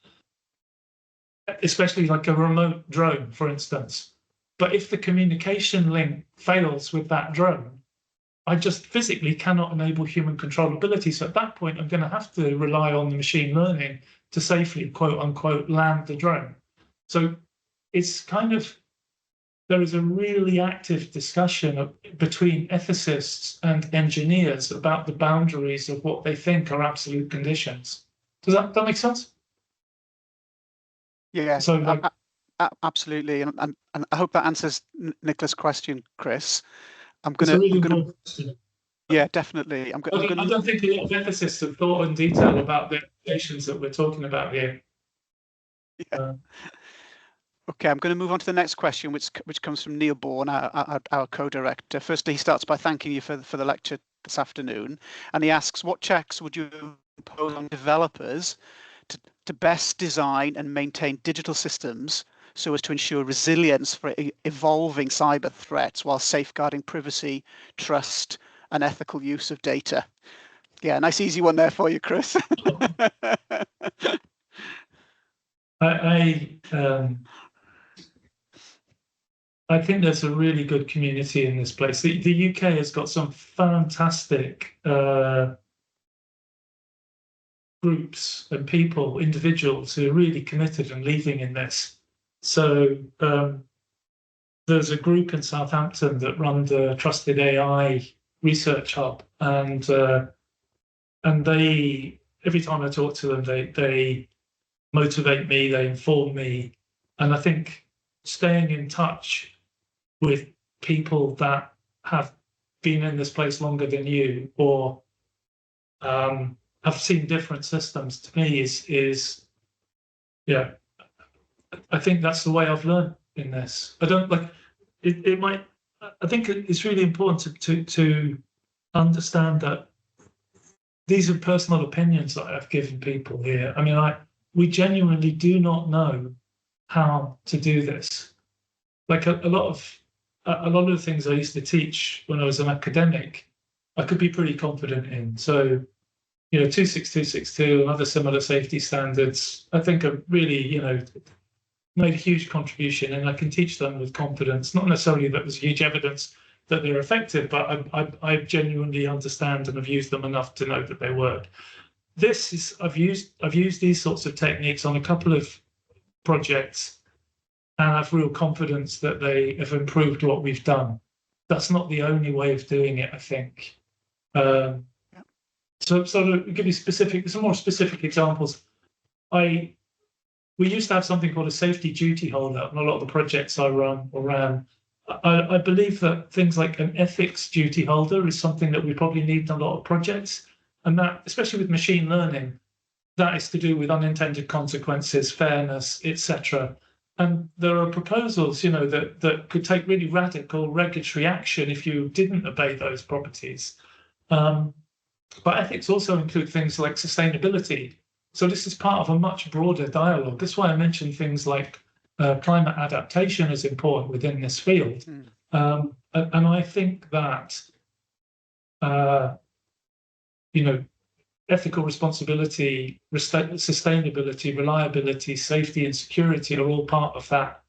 especially like a remote drone, for instance. But if the communication link fails with that drone, I just physically cannot enable human controllability. So at that point, I'm going to have to rely on the machine learning to safely, quote unquote, land the drone. So it's kind of, there is a really active discussion between ethicists and engineers about the boundaries of what they think are absolute conditions. Does that make sense? Yeah, so absolutely. And I hope that answers Nicholas' question, Chris. It's a really important question. Yeah, definitely. I don't think a lot of ethicists have thought in detail about the applications that we're talking about here. Yeah. Okay, I'm going to move on to the next question, which comes from Neil Bourne, our co-director. Firstly, he starts by thanking you for the lecture this afternoon, and he asks, what checks would you impose on developers to best design and maintain digital systems so as to ensure resilience for evolving cyber threats while safeguarding privacy, trust, and ethical use of data? Yeah, nice easy one there for you, Chris. I think there's a really good community in this place. The UK has got some fantastic groups and people, individuals who are really committed and leading in this. So there's a group in Southampton that run the Trusted AI Research Hub, and they, every time I talk to them, they motivate me, they inform me, and I think staying in touch with people that have been in this place longer than you, or have seen different systems, to me is yeah, I think that's the way I've learned in this. I don't like it. It might. I think it's really important to understand that these are personal opinions that I've given people here. I mean, we genuinely do not know how to do this. Like a lot of the things I used to teach when I was an academic, I could be pretty confident in. So, 26262 and other similar safety standards, I think are really, made a huge contribution, and I can teach them with confidence. Not necessarily that there's huge evidence that they're effective, but I genuinely understand and have used them enough to know that they work. I've used these sorts of techniques on a couple of projects, and I have real confidence that they have improved what we've done. That's not the only way of doing it, I think. So to give you some more specific examples, we used to have something called a safety duty holder on a lot of the projects I run or ran. I believe that things like an ethics duty holder is something that we probably need in a lot of projects, and that, especially with machine learning, that is to do with unintended consequences, fairness, etc. And there are proposals, that could take really radical regulatory action if you didn't obey those properties. But ethics also include things like sustainability. So this is part of a much broader dialogue. That's why I mentioned things like climate adaptation is important within this field. And I think that, ethical responsibility, sustainability, reliability, safety, and security are all part of that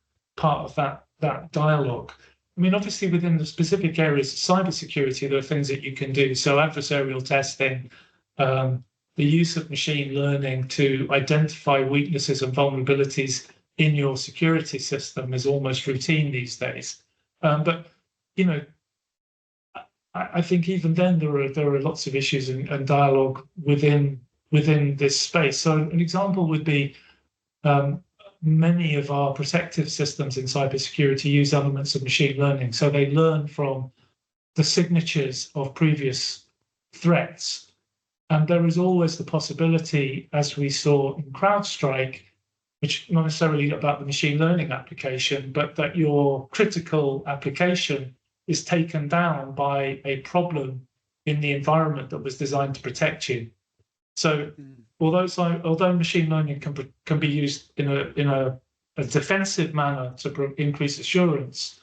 dialogue. I mean, obviously, within the specific areas of cybersecurity, there are things that you can do. So adversarial testing, the use of machine learning to identify weaknesses and vulnerabilities in your security system is almost routine these days. But I think even then there are lots of issues and dialogue within this space. So an example would be many of our protective systems in cybersecurity use elements of machine learning. So they learn from the signatures of previous threats. And there is always the possibility, as we saw in CrowdStrike, which not necessarily about the machine learning application, but that your critical application is taken down by a problem in the environment that was designed to protect you. So although machine learning can be used in a defensive manner to increase assurance,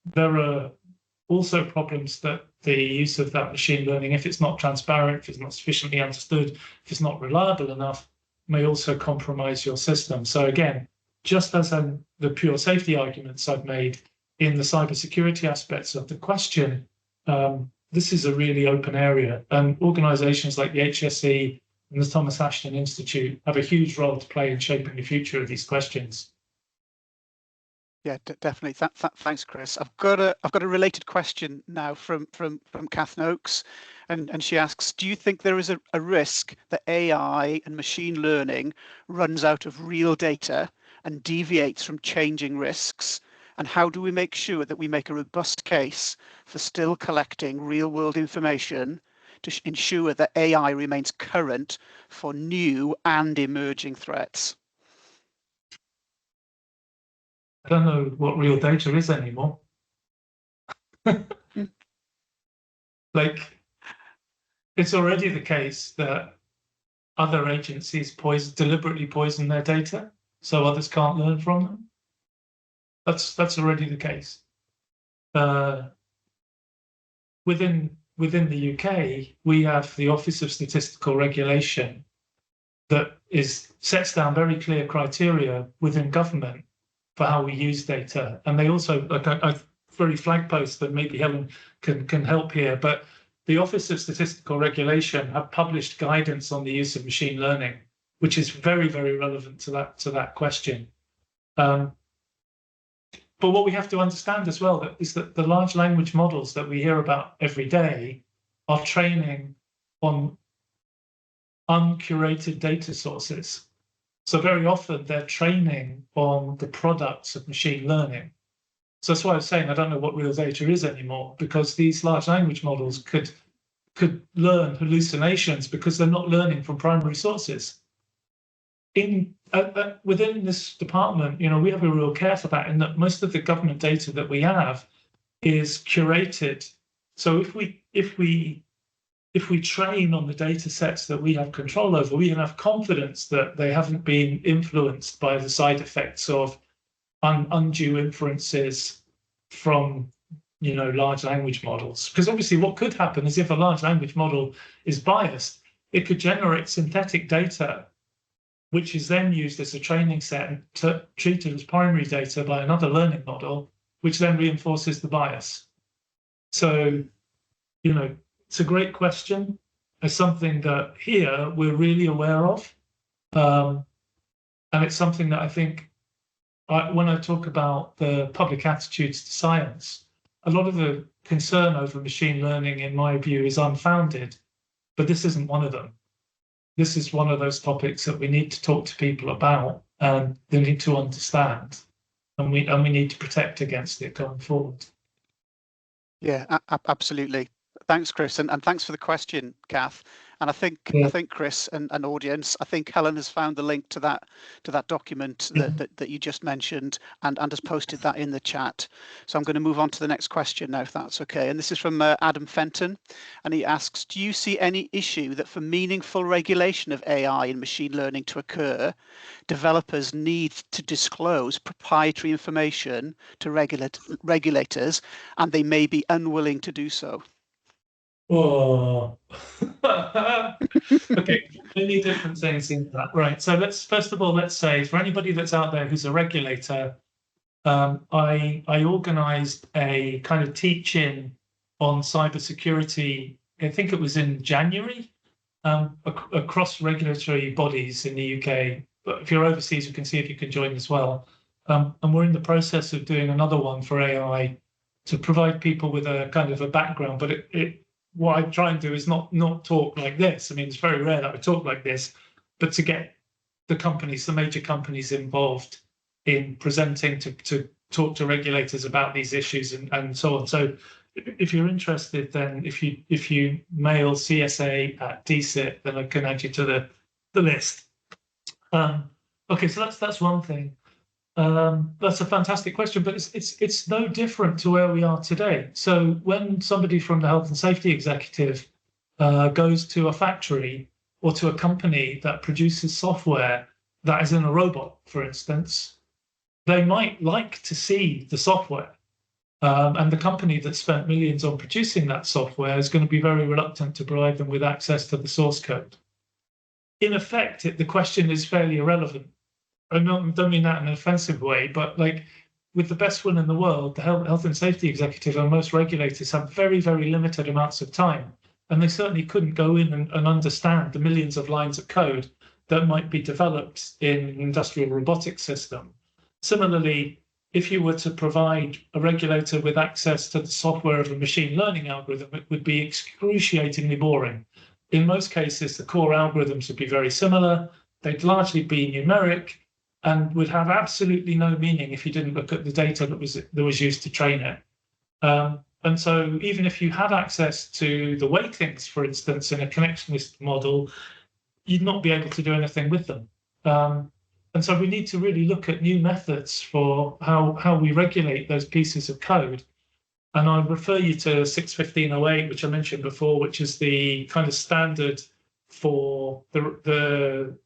there are also problems that the use of that machine learning, if it's not transparent, if it's not sufficiently understood, if it's not reliable enough, may also compromise your system. So again, just as in the pure safety arguments I've made in the cybersecurity aspects of the question, this is a really open area, and organizations like the HSE and the Thomas Ashton Institute have a huge role to play in shaping the future of these questions. Yeah, definitely. Thanks, Chris. I've got a related question now from Kath Noakes, and she asks: do you think there is a risk that AI and machine learning runs out of real data and deviates from changing risks? And how do we make sure that we make a robust case for still collecting real-world information to ensure that AI remains current for new and emerging threats? I don't know what real data is anymore. Like, it's already the case that other agencies deliberately poison their data so others can't learn from them. That's already the case. Within the UK, we have the Office of Statistical Regulation that sets down very clear criteria within government for how we use data. And they also, like I've very flag post that maybe Helen can help here, but the Office of Statistical Regulation have published guidance on the use of machine learning, which is very, very relevant to that question. But what we have to understand as well is that the large language models that we hear about every day are training on uncurated data sources. So very often they're training on the products of machine learning. So that's why I was saying I don't know what real data is anymore, because these large language models could learn hallucinations because they're not learning from primary sources. Within this department, we have a real care for that, in that most of the government data that we have is curated. So if we train on the data sets that we have control over, we can have confidence that they haven't been influenced by the side effects of undue inferences from large language models. Because obviously what could happen is if a large language model is biased, it could generate synthetic data, which is then used as a training set and treated as primary data by another learning model, which then reinforces the bias. So, it's a great question. It's something that here we're really aware of. And it's something that I think when I talk about the public attitudes to science, a lot of the concern over machine learning, in my view, is unfounded, but this isn't one of them. This is one of those topics that we need to talk to people about, and they need to understand, and we need to protect against it going forward. Yeah, absolutely. Thanks, Chris, and thanks for the question, Kath. And I think Chris and audience, I think Helen has found the link to that document that you just mentioned and has posted that in the chat. So I'm going to move on to the next question now, if that's okay. And this is from Adam Fenton, and he asks, do you see any issue that for meaningful regulation of AI and machine learning to occur, developers need to disclose proprietary information to regulators, and they may be unwilling to do so? Oh, okay, many different things in that. Right. So first of all, let's say for anybody that's out there who's a regulator, I organised a kind of teach-in on cybersecurity. I think it was in January, across regulatory bodies in the UK. But if you're overseas, you can see if you can join as well. And we're in the process of doing another one for AI to provide people with a kind of a background, but what I try and do is not talk like this. I mean, it's very rare that I talk like this, but to get the major companies involved in presenting to talk to regulators about these issues and so on. So if you're interested, then if you mail CSA@DCIT, then I can add you to the list. Okay, so that's one thing. That's a fantastic question, but it's no different to where we are today. So when somebody from the health and safety executive goes to a factory or to a company that produces software that is in a robot, for instance, they might like to see the software. And the company that spent millions on producing that software is going to be very reluctant to provide them with access to the source code. In effect, the question is fairly irrelevant. I don't mean that in an offensive way, but like with the best will in the world, the health and safety executive and most regulators have very, very limited amounts of time. And they certainly couldn't go in and understand the millions of lines of code that might be developed in an industrial robotics system. Similarly, if you were to provide a regulator with access to the software of a machine learning algorithm, it would be excruciatingly boring. In most cases, the core algorithms would be very similar. They'd largely be numeric and would have absolutely no meaning if you didn't look at the data that was used to train it. And so even if you had access to the weightings, for instance, in a connectionist model, you'd not be able to do anything with them. And so we need to really look at new methods for how we regulate those pieces of code. And I refer you to 61508, which I mentioned before, which is the kind of standard for the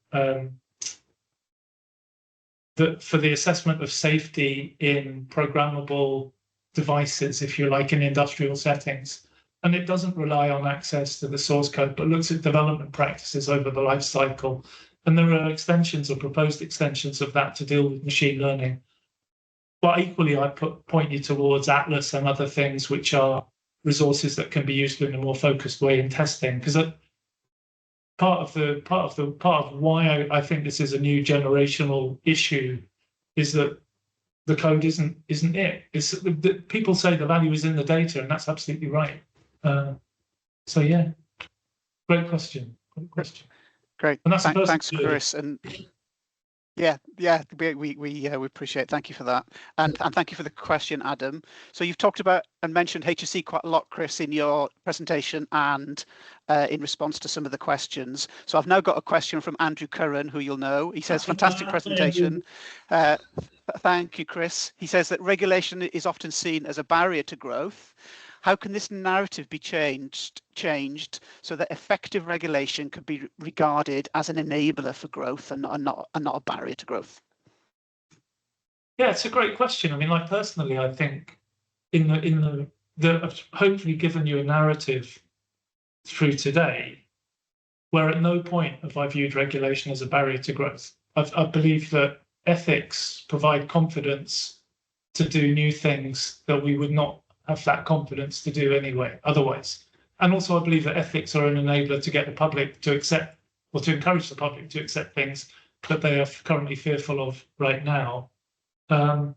assessment of safety in programmable devices, if you like, in industrial settings. And it doesn't rely on access to the source code, but looks at development practices over the life cycle. And there are extensions or proposed extensions of that to deal with machine learning. But equally, I point you towards Atlas and other things, which are resources that can be used in a more focused way in testing. Because part of why I think this is a new generational issue is that the code isn't it. It's people say the value is in the data, and that's absolutely right. So yeah, great question. Great question. Great. And that's thanks, Chris. And yeah, we appreciate it. Thank you for that. And thank you for the question, Adam. So you've talked about and mentioned HSE quite a lot, Chris, in your presentation and in response to some of the questions. So I've now got a question from Andrew Curran, who you'll know. He says, fantastic presentation. Thank you, Chris. He says that regulation is often seen as a barrier to growth. How can this narrative be changed so that effective regulation could be regarded as an enabler for growth and not a barrier to growth? Yeah, it's a great question. I mean, like personally, I think I've hopefully given you a narrative through today where at no point have I viewed regulation as a barrier to growth. I believe that ethics provide confidence to do new things that we would not have that confidence to do anyway, otherwise. And also I believe that ethics are an enabler to get the public to accept, or to encourage the public to accept things that they are currently fearful of right now. I'm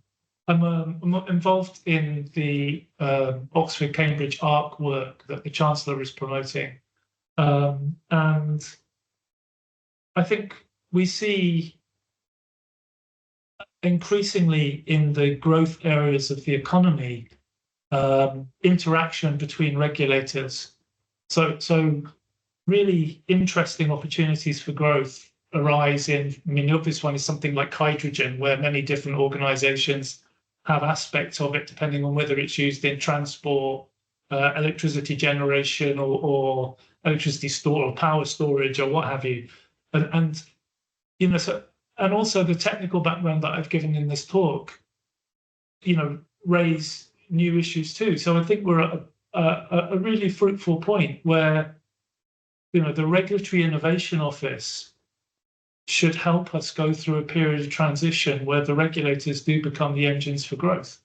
involved in the Oxford-Cambridge ARC work that the Chancellor is promoting. And I think we see increasingly in the growth areas of the economy interaction between regulators. So really interesting opportunities for growth arise in, I mean, the obvious one is something like hydrogen, where many different organizations have aspects of it, depending on whether it's used in transport, electricity generation, or electricity store or power storage or what have you. And you know, so, and also the technical background that I've given in this talk, you know, raise new issues too. So I think we're at a really fruitful point where, you know, the Regulatory Innovation Office should help us go through a period of transition where the regulators do become the engines for growth.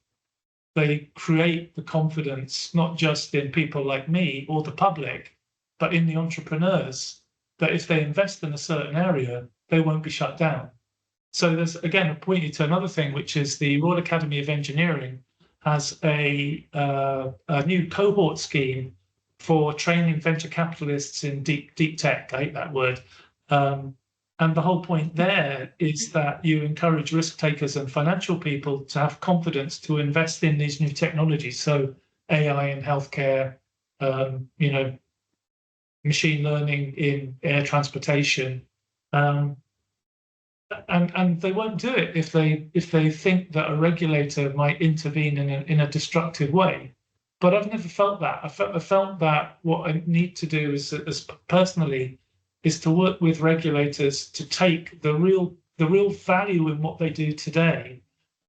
They create the confidence, not just in people like me or the public, but in the entrepreneurs, that if they invest in a certain area, they won't be shut down. So there's, again, I point you to another thing, which is the Royal Academy of Engineering has a new cohort scheme for training venture capitalists in deep tech. I hate that word. And the whole point there is that you encourage risk takers and financial people to have confidence to invest in these new technologies. So AI in healthcare, you know, machine learning in air transportation. And they won't do it if they think that a regulator might intervene in a destructive way. But I've never felt that. I felt that what I need to do is personally is to work with regulators to take the real value in what they do today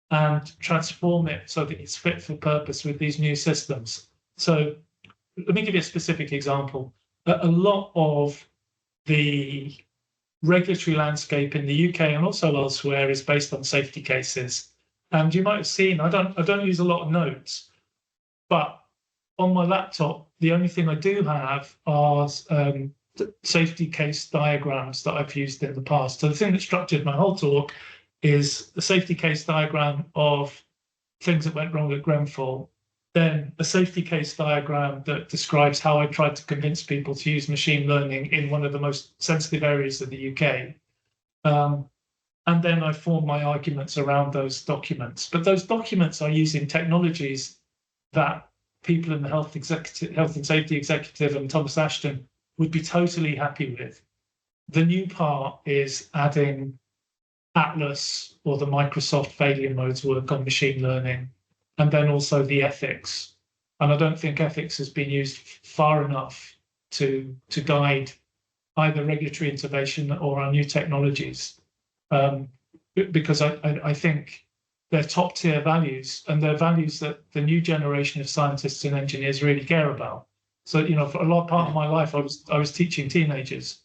and transform it so that it's fit for purpose with these new systems. So let me give you a specific example. A lot of the regulatory landscape in the UK and also elsewhere is based on safety cases. And you might have seen, I don't use a lot of notes, but on my laptop, the only thing I do have are safety case diagrams that I've used in the past. So the thing that structured my whole talk is the safety case diagram of things that went wrong at Grenfell, then a safety case diagram that describes how I tried to convince people to use machine learning in one of the most sensitive areas of the UK. And then I form my arguments around those documents. But those documents are using technologies that people in the health and safety executive and Thomas Ashton would be totally happy with. The new part is adding Atlas or the Microsoft failure modes work on machine learning, and then also the ethics. And I don't think ethics has been used far enough to guide either regulatory intervention or our new technologies, because I think they're top tier values, and they're values that the new generation of scientists and engineers really care about. So, for a lot part of my life, I was teaching teenagers,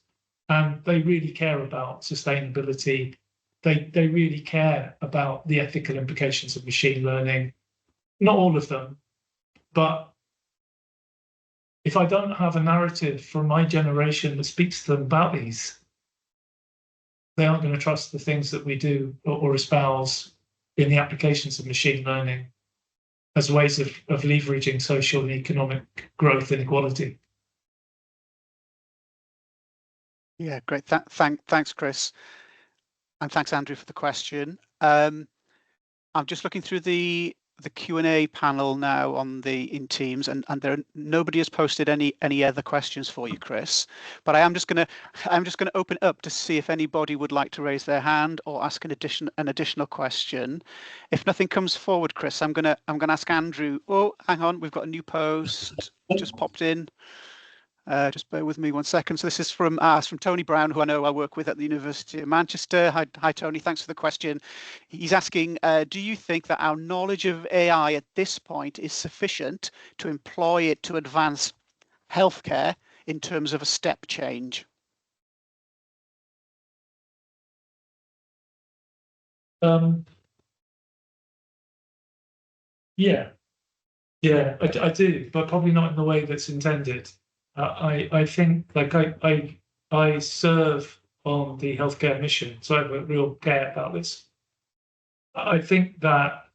and they really care about sustainability. They really care about the ethical implications of machine learning. Not all of them, but if I don't have a narrative from my generation that speaks to them about these, they aren't going to trust the things that we do or espouse in the applications of machine learning as ways of leveraging social and economic growth and equality. Yeah, great. Thanks, Chris. And thanks, Andrew, for the question. I'm just looking through the Q&A panel now in Teams, and nobody has posted any other questions for you, Chris. But I'm just gonna open it up to see if anybody would like to raise their hand or ask an additional question. If nothing comes forward, Chris, I'm gonna ask Andrew. Oh, hang on, we've got a new post just popped in. Just bear with me 1 second. So this is from Tony Brown, who I know I work with at the University of Manchester. Hi, Tony. Thanks for the question. He's asking, do you think that our knowledge of AI at this point is sufficient to employ it to advance healthcare in terms of a step change? Yeah, I do, but probably not in the way that's intended. I think, like, I serve on the healthcare mission, so I have a real care about this. I think that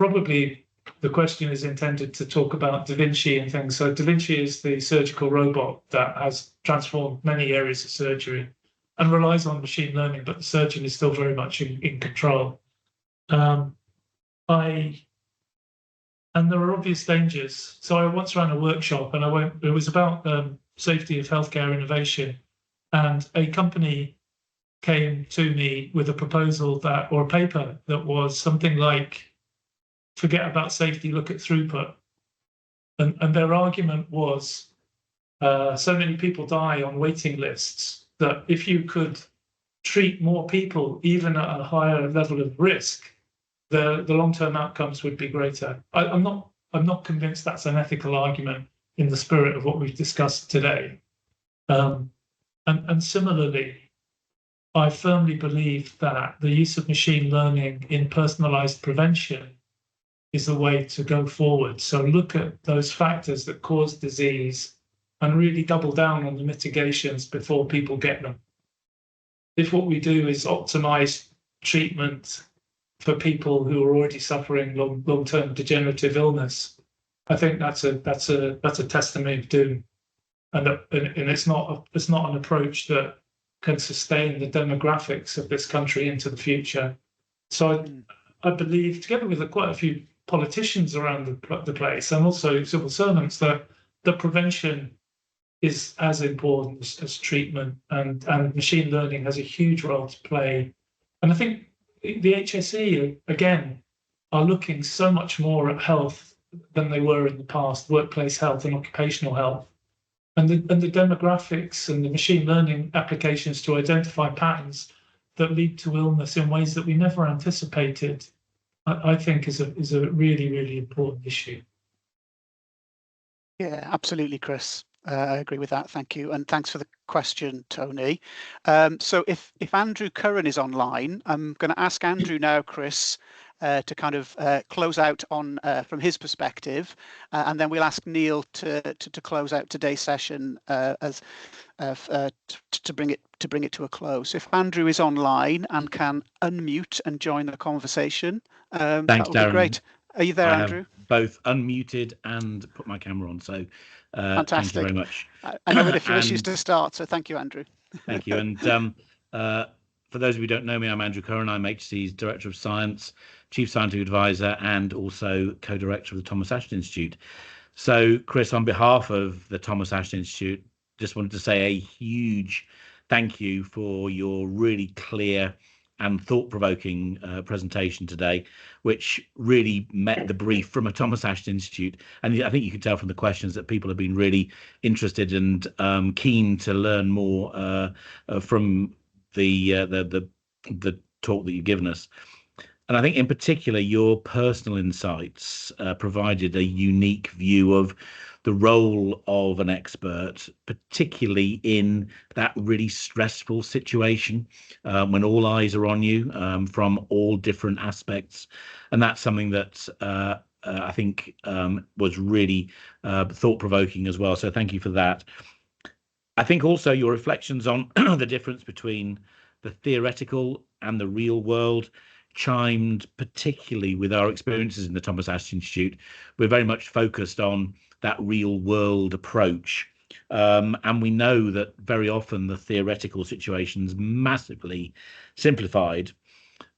probably the question is intended to talk about Da Vinci and things. So Da Vinci is the surgical robot that has transformed many areas of surgery and relies on machine learning, but the surgeon is still very much in control. And there are obvious dangers. So I once ran a workshop, and it was about safety of healthcare innovation. And a company came to me with a proposal or a paper that was something like, forget about safety, look at throughput. And their argument was, so many people die on waiting lists that if you could treat more people, even at a higher level of risk, the long-term outcomes would be greater. I'm not convinced that's an ethical argument in the spirit of what we've discussed today. And similarly, I firmly believe that the use of machine learning in personalized prevention is the way to go forward. So look at those factors that cause disease and really double down on the mitigations before people get them. If what we do is optimize treatment for people who are already suffering long-term degenerative illness, I think that's a testimony of doom, and it's not an approach that can sustain the demographics of this country into the future. So I believe, together with quite a few politicians around the place and also civil servants, that the prevention is as important as treatment, and machine learning has a huge role to play. And I think the HSE, again, are looking so much more at health than they were in the past, workplace health and occupational health. And the demographics and the machine learning applications to identify patterns that lead to illness in ways that we never anticipated, I think is a really, really important issue. Yeah, absolutely, Chris. I agree with that. Thank you. And thanks for the question, Tony. So if Andrew Curran is online, I'm going to ask Andrew now, Chris, to kind of close out on from his perspective, and then we'll ask Neil to close out today's session as to bring it to a close. If Andrew is online and can unmute and join the conversation, Thanks, that would Darren. be great. Are you there, Andrew? Have both unmuted and put my camera on, so fantastic. Thank you very much. I know that if you wishes to start, so thank you, Andrew. Thank you. And for those of you who don't know me, I'm Andrew Curran. I'm HC's Director of Science, Chief Scientific Advisor, and also Co-Director of the Thomas Ashton Institute. So, Chris, on behalf of the Thomas Ashton Institute, just wanted to say a huge thank you for your really clear and thought-provoking presentation today, which really met the brief from a Thomas Ashton Institute. And I think you can tell from the questions that people have been really interested and keen to learn more from the talk that you've given us. And I think in particular, your personal insights provided a unique view of the role of an expert, particularly in that really stressful situation when all eyes are on you from all different aspects. And that's something that I think was really thought-provoking as well. So thank you for that. I think also your reflections on the difference between the theoretical and the real world chimed particularly with our experiences in the Thomas Ashton Institute. We're very much focused on that real world approach. And we know that very often the theoretical situation's massively simplified.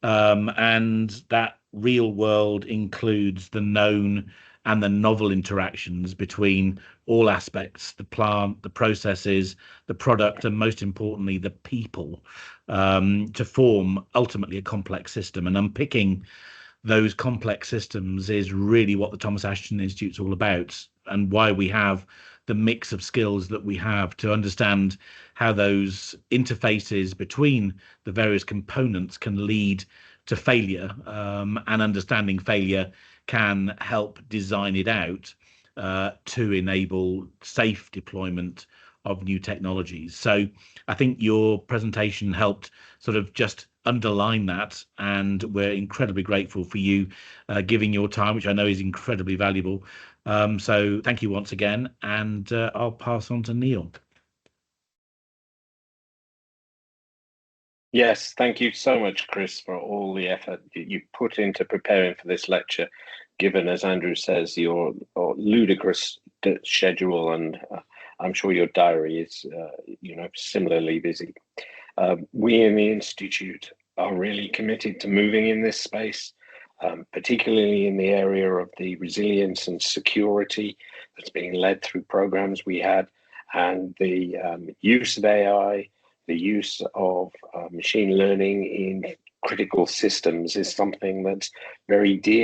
And that real world includes the known and the novel interactions between all aspects, the plant, the processes, the product, and most importantly, the people, to form ultimately a complex system. And unpicking those complex systems is really what the Thomas Ashton Institute's all about, and why we have the mix of skills that we have to understand how those interfaces between the various components can lead to failure, and understanding failure can help design it out to enable safe deployment of new technologies. So I think your presentation helped sort of just underline that, and we're incredibly grateful for you giving your time, which I know is incredibly valuable. So thank you once again, and I'll pass on to Neil. Yes, thank you so much, Chris, for all the effort that you put into preparing for this lecture, given, as Andrew says, your ludicrous schedule, and I'm sure your diary is, similarly busy. We in the Institute are really committed to moving in this space, particularly in the area of the resilience and security that's being led through programs we had, and the use of AI, the use of machine learning in critical systems is something that's very dear